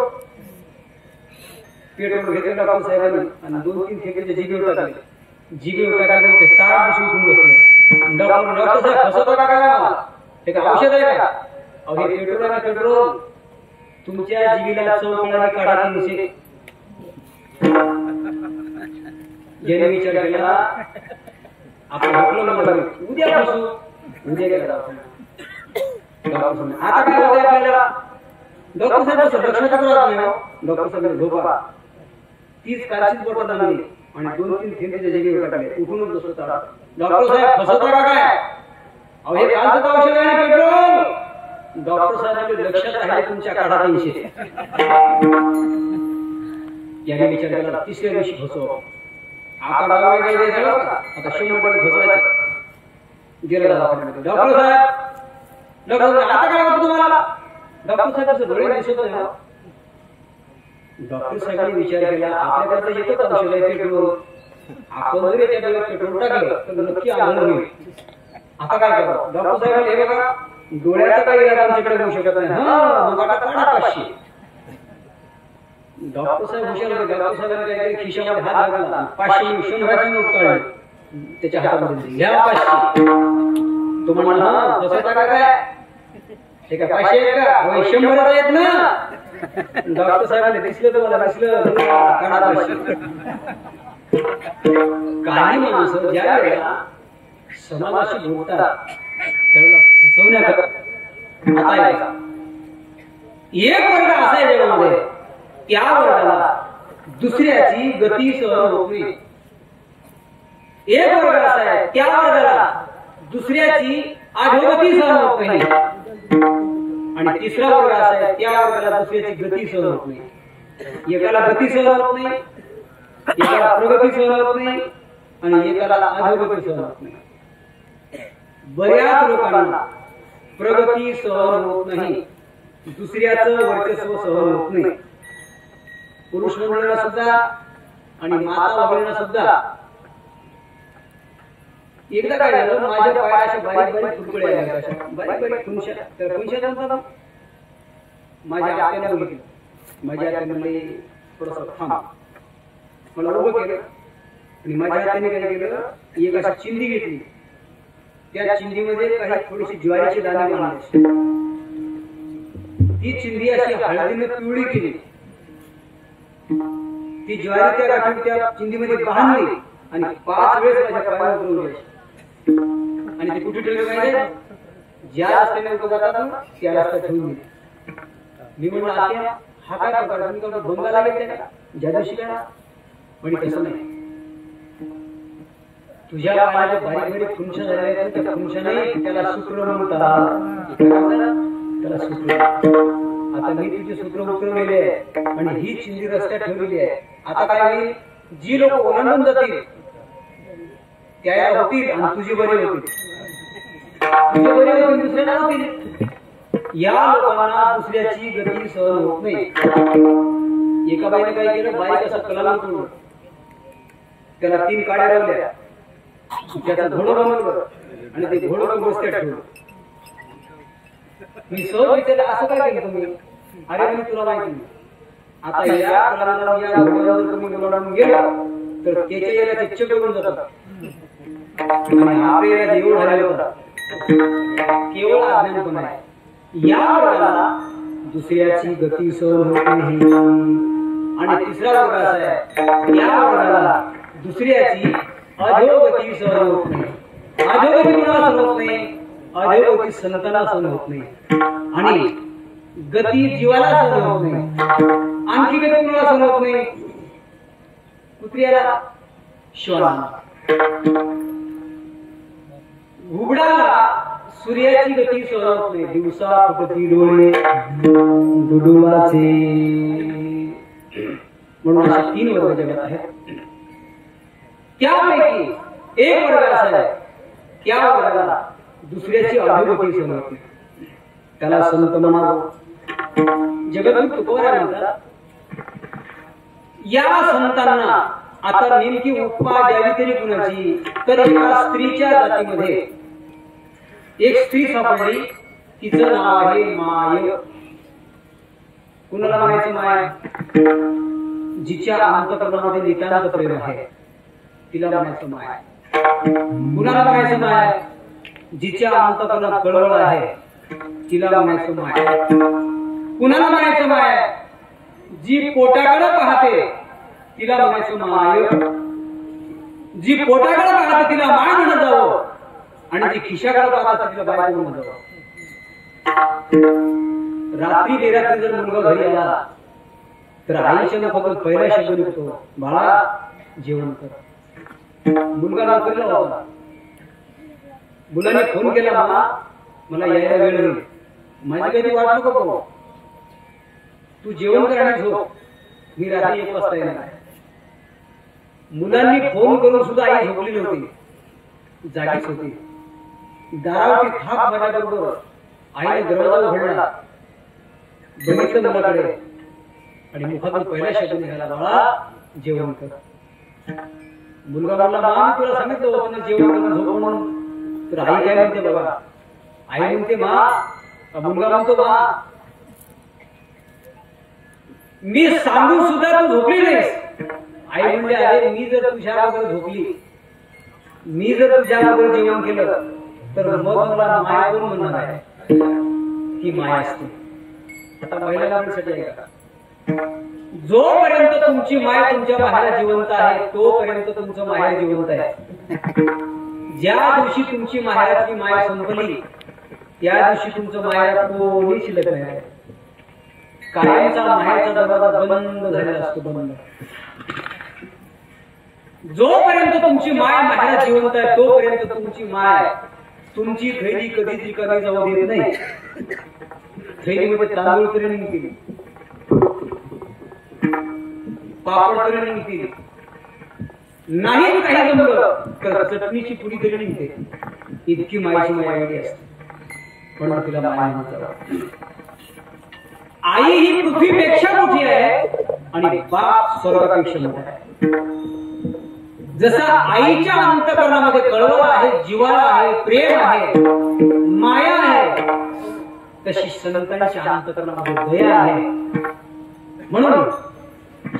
पेट्रोल घेतलं डॉक्टर साहेबांनी आणि 2-3 ठेकेचे जीबीवर टाकले. जीबीवर टाकायला ते तार दिवशी उठून बसले. डॉक्टर साहेब फसवतो का काय मला? हे काय औषध आहे का? अहो हे पेट्रोल आहे, पेट्रोल तुमच्या जीबीला चव मिळाली काढा तुमचे. ज्याने विचार केला आपण झोपलो उद्या बसू, उद्या गेला आता काय होतंय आपल्याला? डॉक्टर साहेब लक्षात नाही. डॉक्टर साहेब झोपा. 30 कारचीच बॉटल आणली आणि 2-3 थेंबीच्या जीबीवर टाकले. उठूनच बसतो ताडा. डॉक्टर साहेब फसवता का काय? अहो हे कालचं औषध आहे पेट्रोल. डॉक्टर साहेबांच्या लक्षात आहे तुमच्या काढा 300. याने विचार केला 3ऱ्या दिवशी फसव. आता डावा काय द्यायचं का? आता 100% फसवायचं. गेला दवाखान्यामध्ये. डॉक्टर साहेब, आता काय होतं तुम्हाला? डॉक्टर साहेबांचे डोळे दिसत नाही. डॉक्टर साहेबांनी विचार केला आपल्याकडे येतं औषध आहे पेट्रोल. आपण जर याच्या डोळ्यात पेट्रोल टाकलं तर नक्की आंधळ होईल. आता काय करावं? डॉक्टर साहेब हे बघा डोळ्याचा काही इलाज आमच्याकडे होऊ शकत नाही. मग आता काढा 500. डॉक्टर साहेब हुशार होते. डॉक्टर साहेबांनी काहीतरी खिशामध्ये हात घातला, 500 100ची नोट काढली त्याच्या हातामध्ये, घ्या 500. तो म्हणला कसं काय हे काय 500 आहेत का? 100 आहेत ना. डॉक्टर साहेबांनी दिसलं तुम्हाला, दिसलं काढा 500. काही माणसं ज्या वेळेला समाजाशी बोलतात त्यावेळेला फसवण्या करतात. आता एक वर्ग असा आहे जगामध्ये, त्या वर्गाला दुसऱ्याची गती सहन होत नाही. एक वर्ग असा आहे, त्या वर्गाला दुसऱ्याची अधोगती सहन होत नाही. आणि तिसरा वर्ग असा आहे, त्या वर्गाला दुसऱ्याची गती सहन होत नाही. एकाला गती सहन होत नाही, एकाला प्रगती सहन होत नाही, आणि एकाला अधोगती सहन होत नाही. बऱ्याच लोकांना प्रगती सहन होत नाही, दुसऱ्याचं वर्चस्व सहन होत नाही. पुरुष मंडळाला सुद्धा आणि माता वगैरेंना सुद्धा. एकदा काय झालं, माझ्या पायाच्या बारीक बारीक फुटकुळे आल्या, अशा बारीक बारीक खुनशा. तर खुनशा नंतर माझ्या आत्याने बघितलं. माझ्या आत्याने म्हणले थोडंसं थांब. मला उभं केलं आणि माझ्या आत्याने काय केलं, एक अशी चिंदी घेतली. त्या चिंदीमध्ये काही थोडीशी ज्वारीची दाणे मारले. ती चिंदी अशी हळदीने पिवळी केली. ती ज्वारी त्या गाठून त्या चिंदीमध्ये बांधली आणि 5 वेळेस माझ्या पायावर उतरवली. आणि ती कुठे ठेवली पाहिजे? ज्या रस्त्याने उभं जातात त्या रस्त्यात ठेवून दिली. मी म्हणलं आत्या हा काय प्रकार, तुम्ही का भंगाला गेले का, जादू शिकायला? म्हणजे तसं नाही. तुझ्या पायाच्या बारीक बारीक खुनशा झाल्या, त्या खुनशा नाही, त्याला शुक्र म्हणतात. त्याला शुक्र. आता मी तुझे सूत्र उतरवलेले आहे आणि ही चिंदी रस्त्यात ठेवलेली आहे. आता काय होईल, जी लोक ओलांडून जातील त्याला होतील आणि तुझे बरे होतील. तुझे बरे होतील, दुसऱ्याला होतील. या लोकांना दुसऱ्याची गती सहन होत नाही. एका बाईने काय केलं, बाईक असं कलाला उतरवलं, त्याला 3 काड्या लावल्या, त्याचा घोडं बनवलं आणि ते घोडं रस्त्यात ठेवलं. मी सहज विचारलं, असं काय केलं तुम्ही? अरे मी तुला माहिती नाही, आता या कलाला या घोड्यावर तुम्ही ओलांडून गेला तर त्याच्या याला ते चक्र करून जातात. आणि आपल्याला जेवढं झालेलं होतं केवळ अज्ञानपण आहे. या वर्गाला दुसऱ्याची गती सहन होत नाही. आणि तिसरा वर्ग असा आहे, या वर्गाला दुसऱ्याची अधोगती सहन होत नाही. अधोगती कुणाला सहन होत नाही? अधोगती संतांना सहन होत नाही. आणि गती जीवाला सहन होत नाही. आणखी गती कुणाला सहन होत नाही? कुत्र्याला, श्वानाला. घुबडाला सूर्याची गती सहन होत नाही. दिवसा फुटती डोळे डुडुळाचे. म्हणून असे 3 वर्ग जगात आहेत. त्यापैकी एक वर्ग असा आहे, त्या वर्गाला दुसऱ्याची अधोगती सहन होत नाही. त्याला संत म्हणावं. जगद्गुरु तुकोबाराय म्हणतात, या संतांना आता नेमकी उपमा द्यावी तरी कुणाची? तर एका स्त्रीच्या जातीमध्ये एक स्त्री सापडली, तिचं नाव आहे माय. कुणाला म्हणायचं माय? जिच्या अंतःकरणामध्ये नितांत प्रेम आहे तिला म्हणायचं माय. कुणाला म्हणायचं माय? जिच्या अंतःकरणात कळवळ आहे तिला म्हणायचं माय. कुणाला म्हणायचं माय? जी पोटाकडे पाहते तिला म्हणायचं माय. जी पोटाकडे पाहते तिला माय म्हणत जावं आणि जी खिशाकडे पाहते तिला बाय म्हणत जावं. रात्री बेरात्री जर मुलगा घरी आला तर आईच्या फक्त पहिला शब्द निघतो, बाळा जेवण कर. मुलगा नोकरीला होता. मुलाने फोन केला, मला यायला वेळ नाही, माझी कधी वाट नको बघू, तू जेवण कर आणि झोप, मी रात्री 1 वाजता येणार. मुलांनी फोन करून सुद्धा आई झोपली नव्हती, जागीच होती. दारावरती थाप माझ्याबरोबर आईने दरवाजा उघडला, बघितलं मुलाकडे आणि मुखातून पहिला शब्द निघाला, बाळा जेवण कर. मुलगा म्हणला, मामा तुला सांगितलं होतं ना जेवण करून झोप म्हणून. तर आई काय म्हणते बघा, आई म्हणते मा, मुलगा म्हणतो मा, मी सांगून सुद्धा तू झोपली नाहीस. आई म्हणते अरे मी जर तुझ्याबरोबर झोपली, मी जर तुझ्याबरोबर जेवण केलं तर मग मला माया कोण म्हणणार आहे? ही माया असते. आता महिला मुलीसाठी आहे का? जोपर्यंत तुमची माया तुमच्या माहेर जिवंत आहे तोपर्यंत तुमचं माहेर जिवंत आहे. ज्या दिवशी तुमची माहेरातली माया संपली त्या दिवशी तुमचं माहेर कोणी शिल्लक नाही. कायमचा माहेरचा दरवाजा बंद झालेला असतो, बंद. जोपर्यंत तुमची माय माहेरात जिवंत आहे तोपर्यंत तुमची माय तुमची थैली कधीच रिकामी जाऊ देत नाही. थैलीमध्ये तांदूळ तरी निघतील, पापड तरी निघतील, नाही काही जमलं तर चटणीची पुडी तरी निघते. इतकी मायची माया वेगळी असते, म्हणून तिला माया म्हणतात. आई ही पृथ्वीपेक्षा मोठी आहे आणि बाप स्वर्गापेक्षा मोठा आहे. जसा आईच्या अंतःकरणामध्ये कळवळ आहे, जिव्हाळा आहे, प्रेम आहे, माया आहे, तशी संतांच्या अंतःकरणामध्ये दया आहे. म्हणून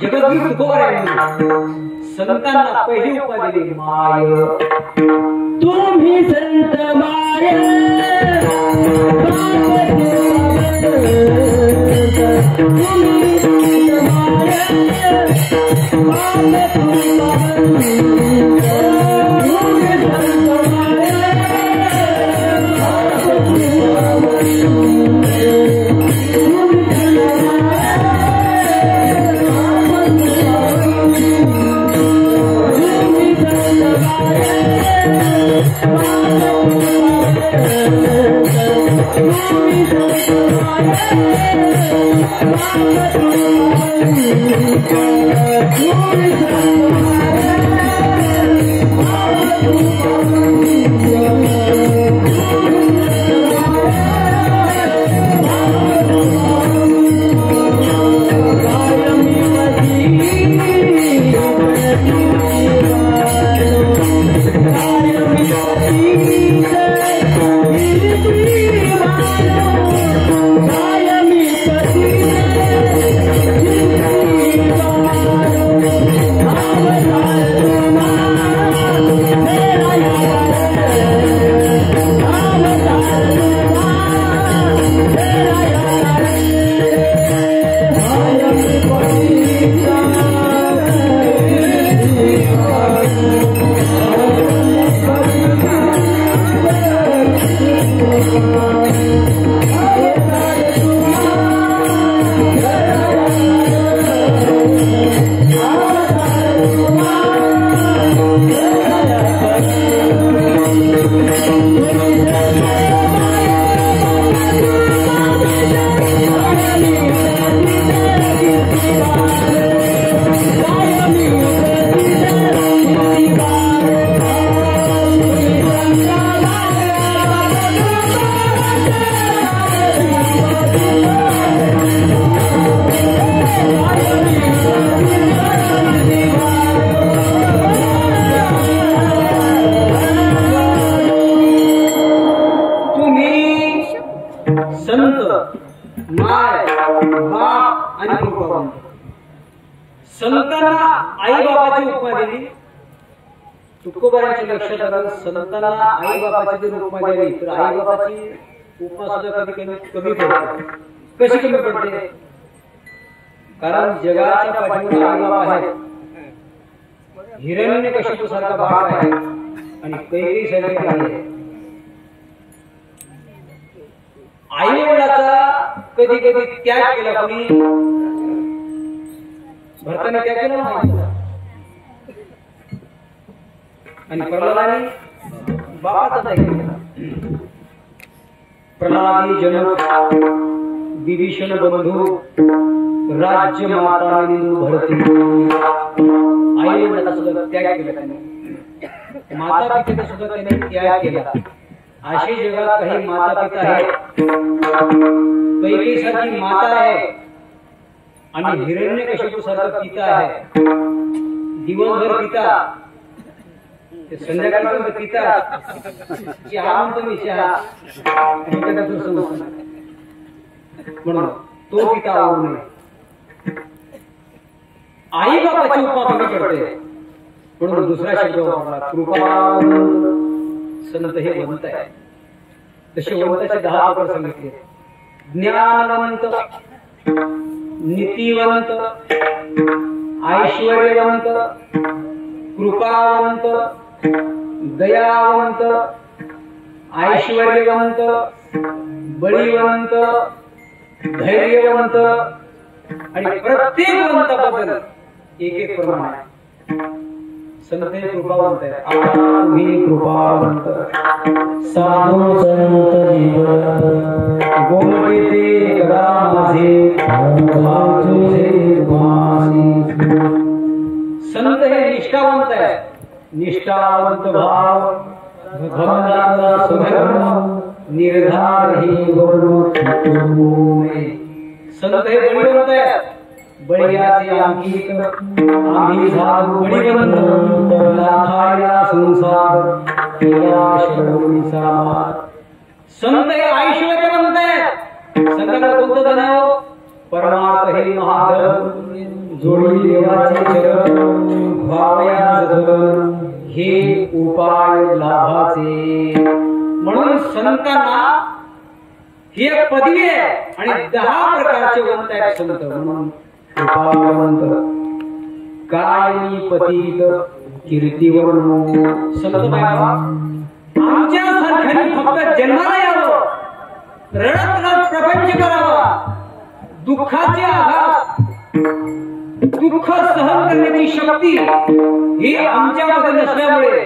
जगद्गुरु तुकोबारायांनी संतांना पहिली उपमा दिली, माय. तुम्ही संत माय, संतांना आई बाबाची उपमा दिली. तुकोबारांच्या लक्षात आलं, संतांना आई बाबाची जर उपमा दिली तर आई बाबाची उपमा सुद्धा कधी कमी पडते. कशी कमी पडते? कारण जगाच्या पाठीवर आई बाबा आहेत. हिरण्यकशिपू सारखा बाप आहे आणि कैकेयी सारखी आहे. आई वडिलाचा कधी कधी त्याग केला, कोणी भरताने त्याग केला नाही आणि प्रल्हादाने बापाचा त्याग केला. प्रल्हादी जनक विभीषण बंधू राज्य माता भरती आई वडिलांचा सुद्धा त्याग केला त्याने. माता पितेचा सुद्धा त्याने त्याग केला. अशी जगात काही माता पिता आहेत, कैकेयी सारखी माता आहे आणि हिरण्यकशिपू सारखा पिता आहे. दिवसभर पिता ते संध्याकाळपर्यंत पितात चहा म्हणतो मी चहा ह्याच्यात दुसरं नसतं. म्हणून तो पिता आवडू नये. आई बापाची उपमा कमी करते म्हणून दुसरा शब्द वापरला कृपा. संत हे वंत आहे. तसे वंताचे 10 प्रकार सांगितले. ज्ञानवंत, नीतिवंत, ऐश्वर्यवंत, कृपावंत, दयावंत, ऐश्वर्यवंत, बळीवंत, धैर्यवंत आणि प्रत्येक वंताबद्दल एक एक प्रमाण आहे. संत हे कृपावंत आहे. आता तुम्ही कृपावंत साधू संत गोमटे ते गदा माझे संत हे निष्ठावंत आहे. निष्ठावंत भाव भक्ताचा सुधर्म निर्धार ही वर्ण. संत हे बळीवंत आहे. बळीयाचे अंकित आम्ही झालो बळीवंत लाखाया संसार केला शरणीचा मार. संत हे ऐश्वर्यवंत आहे. संतांना कोणतं धन परमार्थ हे महाधन जोडी देवाचे चरण भावया जगन हे उपाय लाभाचे. म्हणून संतांना ही एक पदवी आहे आणि 10 प्रकारचे वंत आहेत संत. म्हणून कृपावंत कायनी पतित कीर्तिवर्ण. संत बाबा आमच्या सारख्याने फक्त जन्माला यावं, रडत रडत प्रपंच करावा. दुःखाचे आघात, दुःख सहन करण्याची शक्ती ही आमच्यामध्ये नसल्यामुळे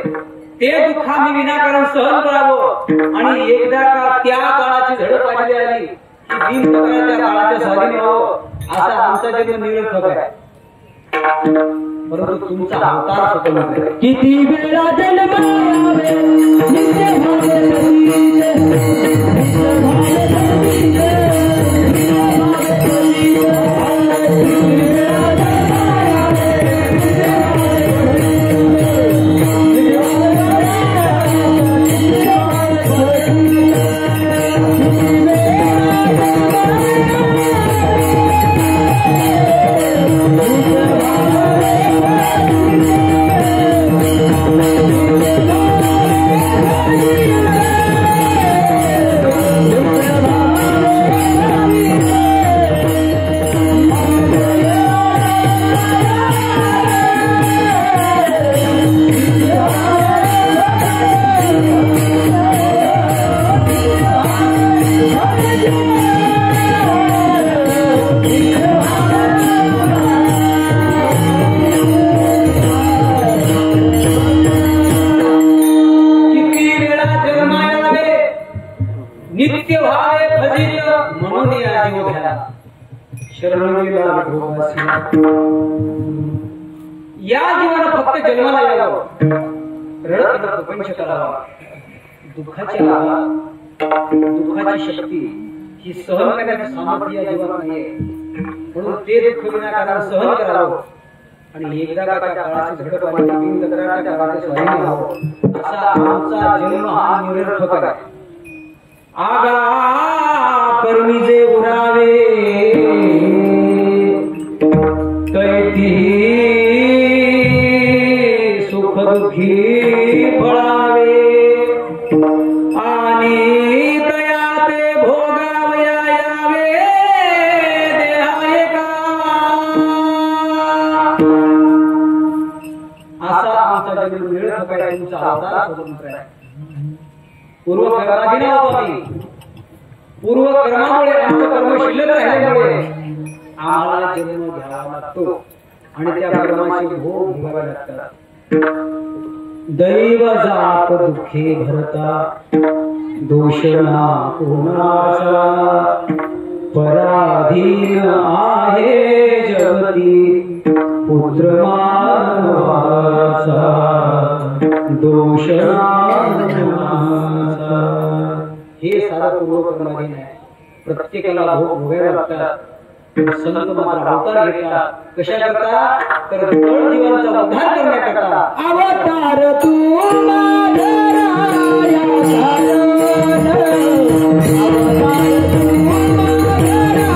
ते दुःख आम्ही विनाकारण सहन करावं आणि एकदा का त्या काळाची झडप आलेली आली की दिन तक्रार त्या काळाच्या स्वाधीन व्हावं असा आमचा जन्म निरर्थक आहे. परंतु तुमचा अवतार स्वतंत्र आहे. किती वेळा जन्मावे नित्य भावे भजित म्हणून या जीव घ्या शरणीला या जीवाला फक्त जन्माला यावं, रडत प्रपंच करावा. दुःखाची शक्ती ही सहन करण्याची सामर्थ्य या जीवाला नाहीये. म्हणून ते दुःख विनाकारण सहन करावं आणि एकदा का काळाची झडप आली बिन तक्रारच्या काळाचे स्वाधीन व्हावं असा आमचा जन्म हा निरर्थक आहे. आगा कर्मी जे उरावे तैती सुख दुःखी फळावे आणि तया ते भोगावया यावे देहाये का. असा आमचा जन्म निरर्थक आहे. तुमचा अवतार स्वतंत्र आहे. पूर्वकर्माधीन आहोत आम्ही. पूर्वकर्मामुळे आमचं कर्म शिल्लक राहिल्यामुळे आम्हाला जन्म घ्यावा लागतो आणि त्या कर्माचे भोग भोगावे लागतात. दैव जात दुःखे भरता दोषणा कोणाचा पराधीन आहे जगती पुत्र मानवाचा दोषणा. हे सारं पूर्वकर्माधीन आहे. प्रत्येकाला भोग भोगावे लागतात. संत मात्र अवतार घेतात. कशा करता? तर जड जीवांचा उद्धार करण्याकरता. अवतार तू माझराया धारण, अवतार तू माझराया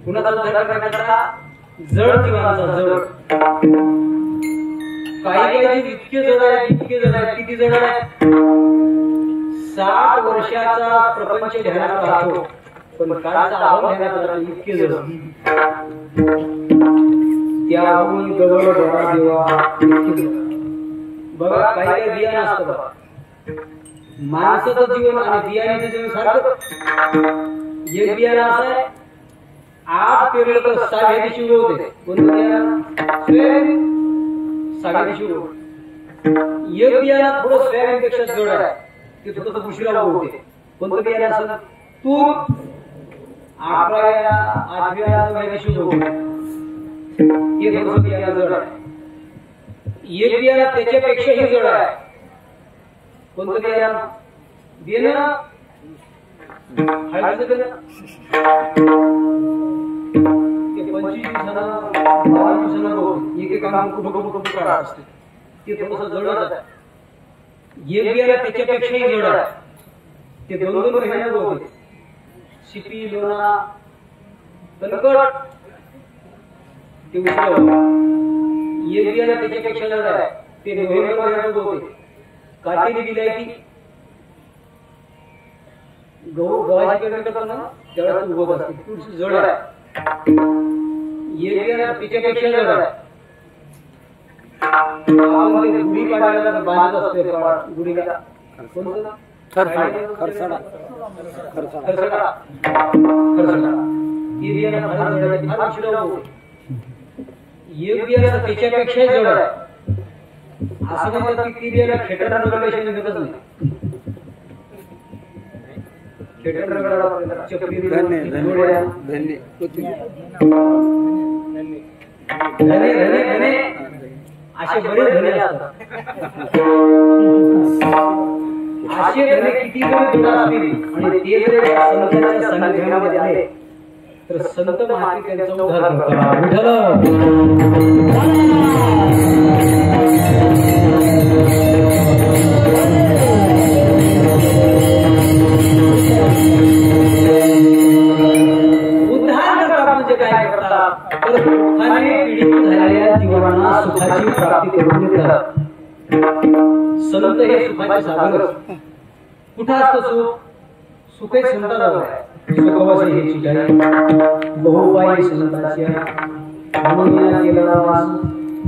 कुणाचा उद्धार करण्याचा? जड जीवांचा. जड काही काही इतके जड आहेत, इतके जड आहेत. किती जड आहेत? 60 वर्षाचा प्रपंच ध्यानात राहतो पण कालचा अभाव ध्यानात राहतो. इतके जड. त्याहून जवळ बघा देवा. बघा काही काही बियाणं असतं बघा. माणसाचं जीवन आणि बियाण्याचं जीवन सारखं. एक बियाणं असं आहे, आज पेरलं तर 6 दिवशी उगवते. कोणतं बियाणं? सोयाबीन. 6 दिवशी उगवते. एक बियाणं थोडं सोयाबीनपेक्षा जड आहे, ते थोडंसं उशिरा उगवते. कोणतं बियाणं असं? तूर. 11व्या 8व्या 9व्या दिवशी उगवते. हे थोडंसं बियाणं जड आहे. एक बियाणं त्याच्यापेक्षाही जड आहे. कोणतं बियाणं? बियाणं हळदीचं बियाणं. 25 दिवसानं 12 दिवसानं रोग एक काम कुठं काढा असते. ते थोडंसं जडच आहे. एक बियाणं त्याच्यापेक्षाही जड आहे. ते 2-2 महिन्यानं होते. शिपी, लोणा, तणकट ते उशिरा होते. एक बियाणं त्याच्यापेक्षा जड आहे. ते नोव्हेंबर महिन्यात होते. काटेरी विलायती गव्हाची पेरणी करताना त्यावेळेस उगवत असते. थोडीशी जड आहे. एक बियाणं त्याच्यापेक्षा जड आहे. आपण ते गुढी पाडायला बांधत असते. गुढीला कोणतं? खरसडा. ही बियाणं फार जड आहे. फार उशिरा उगवते. एक बियाणं त्याच्यापेक्षा जड आहे. असं म्हणतात की ती बियाणं खेटरला रगडल्याशिवाय निघतच नाही. खेटर रगडा चपली धने असे बरेच धने असतात. असे धने किती जरी जोडा असतील आणि ते जर संतांच्या सान्निध्यामध्ये आले तर संत महात्मे त्यांचा उद्धार करतात. उद्धार करतात म्हणजे काय करतात? तर दुःखाने पीडित झालेल्या जीवांना सुखाची प्राप्ती करून देतात. संत हे सुखाचे सागर. कुठं असतं सुख? सुखे संताजवळ आहे. सुखवसे हे चिजाई बहुबाई संताच्या म्हणून या केला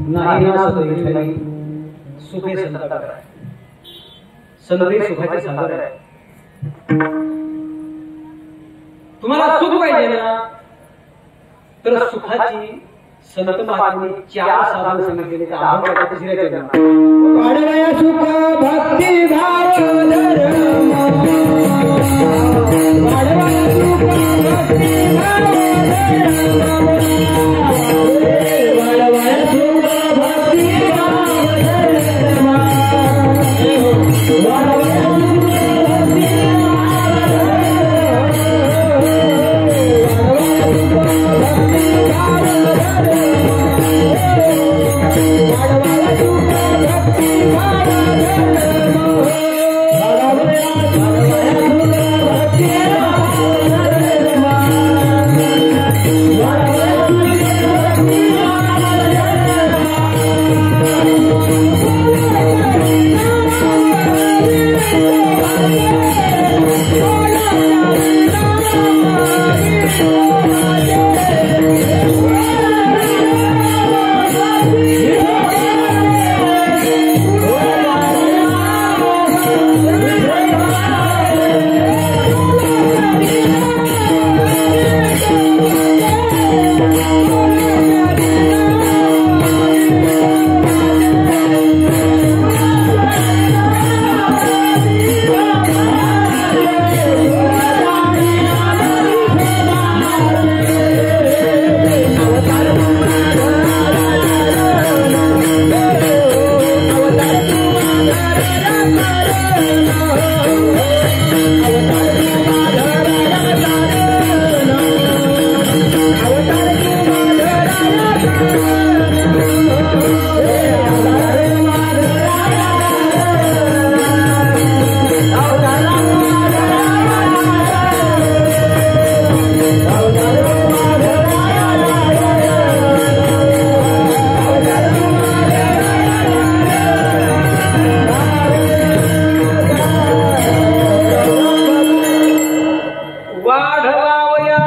नाही ना सदैव सुखे संताप संदेश सुखाचे सागर आहे. तुम्हाला सुख पाहिजे ना तर सुखाची संत महात्म्यांनी 4 साधन सांगितलेले तर आपण त्याच्या तिसऱ्या चरणात वाढवाया सुख भक्ती भाव धर्म वाढवाया सुख भक्ती भाव धर्म वाढवाया सुख भक्ती भाव धर्म वाढवाया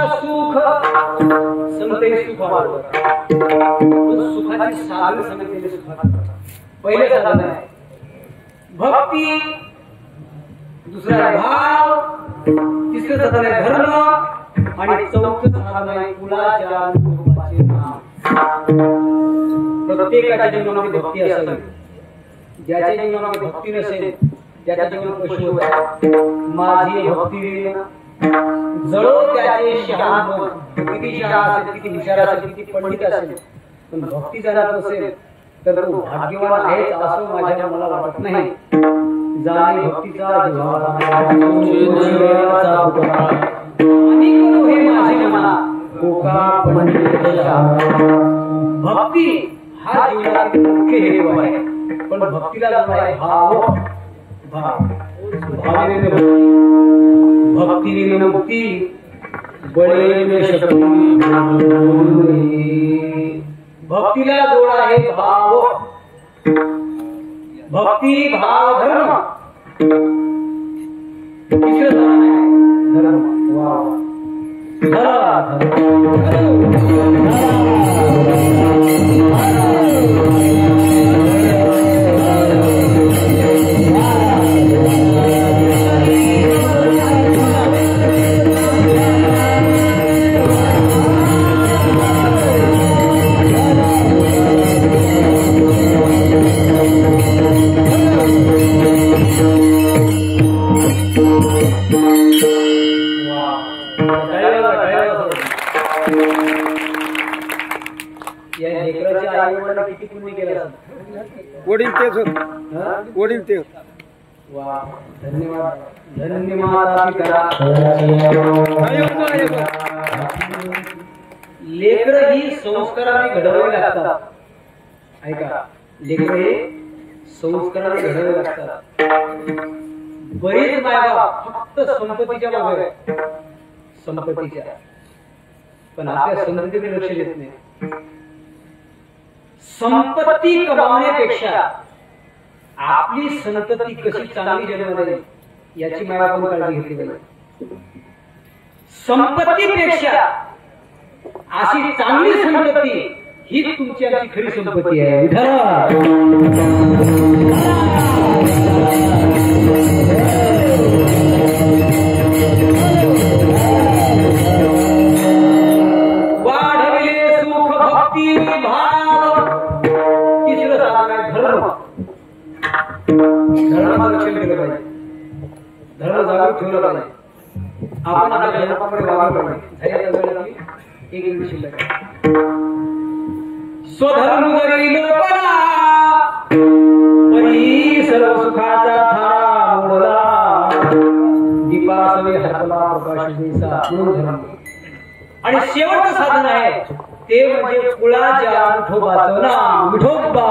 सुखाची साधन सांगितलेले सुख पहिले साधन आहे भक्ती, दुसरं आहे भाव, तिसरं साधन आहे धर्म आणि चौथं साधन आहे कुलाच्या कुटुंबाचे नाम. प्रत्येकाच्या जीवनामध्ये भक्ती असावी. ज्याच्या जीवनामध्ये भक्ती नसेल त्याच्या जीवन कशी होत माझी भक्ती जळो त्याचे शहाणपण. किती शहाणा असेल, किती हुशार असेल, किती पंडित असेल, पण भक्ती जाणत नसेल तर तो भाग्यवान आहेच असं माझ्या मला वाटत नाही. जाणे भक्तीचा भक्ती हा जीवनातील मुख्य हेतू आहे. पण भक्तीला जो आहे भाव, भावाने भक्तीने मुक्ती बळेने शक्ती. भक्तीला जोड आहे भाव, भक्ती भाव धर्म. तिसरं साधन आहे धर्म. वडील तेच होत, वडील ते. धन्यवाद धन्यवाद. लेकर ही संस्काराने घडवावे लागतात. ऐका, लेकर हे संस्काराने घडवावे लागतात. बरीच मायबाप फक्त संपत्तीच्या मागे आहे, संपत्तीच्या, पण आपल्या संततीकडे लक्ष देत नाही. संपत्ती कमावण्यापेक्षा आपली संतती कशी चांगली जन्म देईल याची मायबापांनी काळजी घेतली पाहिजे. संपत्तीपेक्षा अशी चांगली संतती हीच तुमची आमची खरी संपत्ती आहे विठ्ठला. वाढविले सुख भक्ती भाव. तिसरं साधन आहे धर्म. धर्म रक्षण केलं पाहिजे, धर्म जागृत ठेवलं पाहिजे. आपण आता धर्माकडे वागलं पाहिजे. एक मिनिट शिल्लक आहे. स्वधर्म करी लोपला परी सर्व सुखाचा थारा मोडला. दीपासवे हातला प्रकाश दिसा म्हणून धर्म. आणि शेवटचं साधन आहे ते म्हणजे कुळाच्या विठोबाचं नाम. विठोबा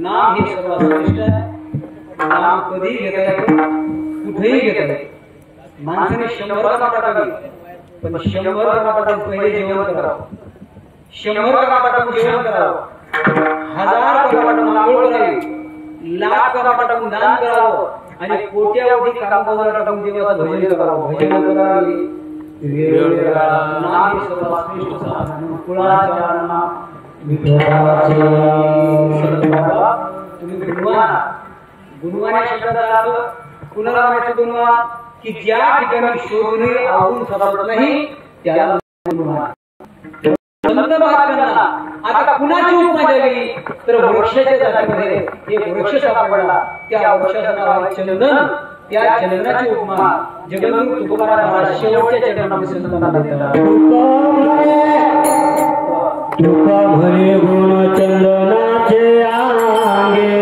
नाम हे सर्वात श्रेष्ठ आहे. नाम कधी घेता येते, कुठेही घेता येते. माणसाने 100 काटा टाकावी, पण 100 काटा पहिले जेवण करावं. 100 काटा जेवण करावं. 1000 काटा मागोळ करावी. लाख काटा टाकून दान करावं. आणि कोट्यावधी कामावर टाकून देवाचं भजन करावं. भजन करावे वेळोवेळा. नाम हे सर्वात श्रेष्ठ साधन. कुळाच्या नाम विठोबाचे. तुम्ही गुणवान. गुणवान या शब्दाचा अर्थ पुनरावृत्ती गुणवान की ज्या ठिकाणी शोधणे आवडून सापडत नाही त्याला गुणवान. संत महात्म्यांना आता कुणाची उपमा द्यावी तर वृक्षाच्या जातीमध्ये एक वृक्ष सापडला. त्या वृक्षाचं नाव आहे चंदन. त्या चंदनाची उपमा जगद्गुरु तुकोबाराम महाराज शेवटच्या चरणामध्ये संतांना देतात. तुका भरे गुण चंदनाचे आंगे.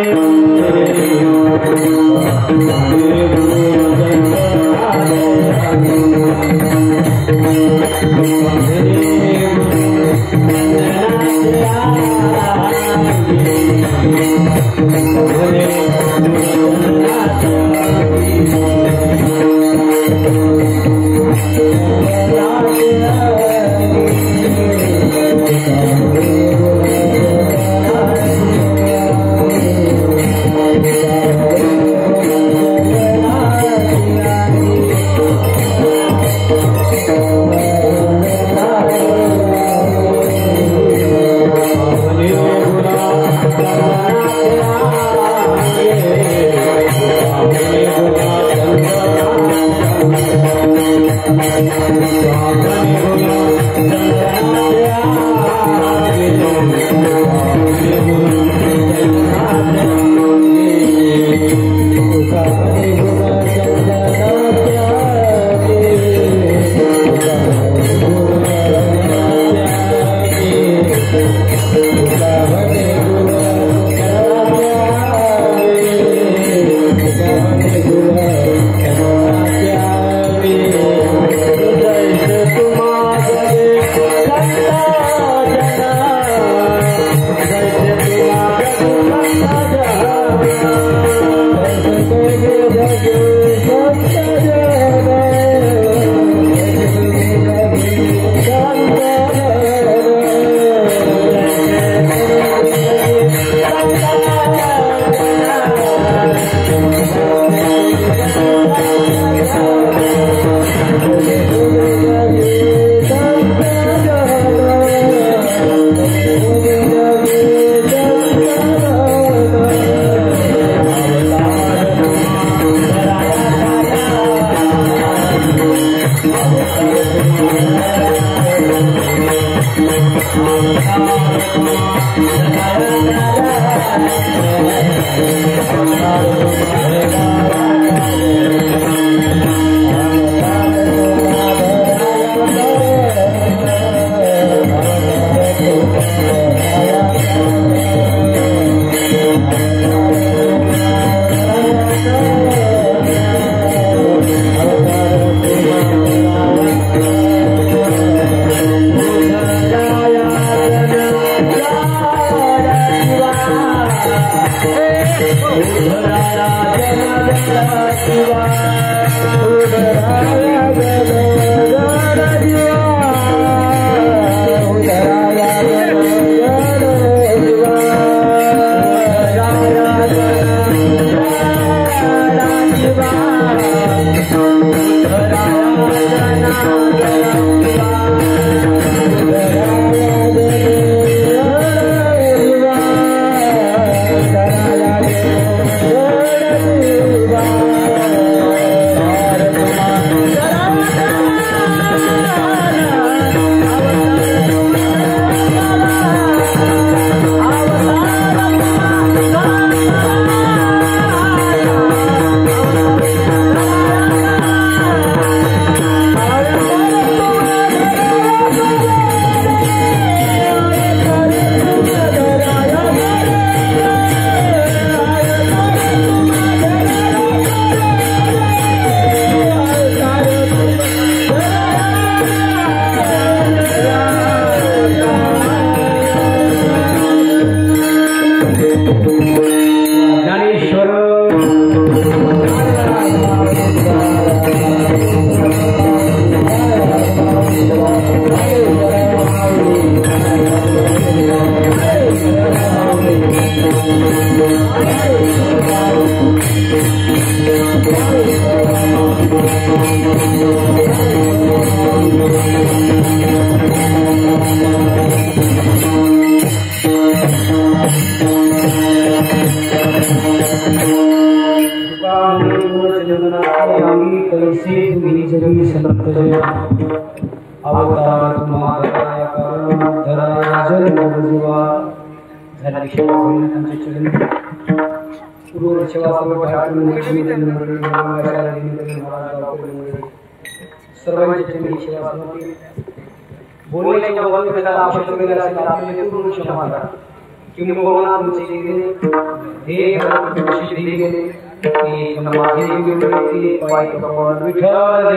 विठ्ठल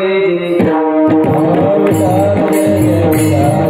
जय जय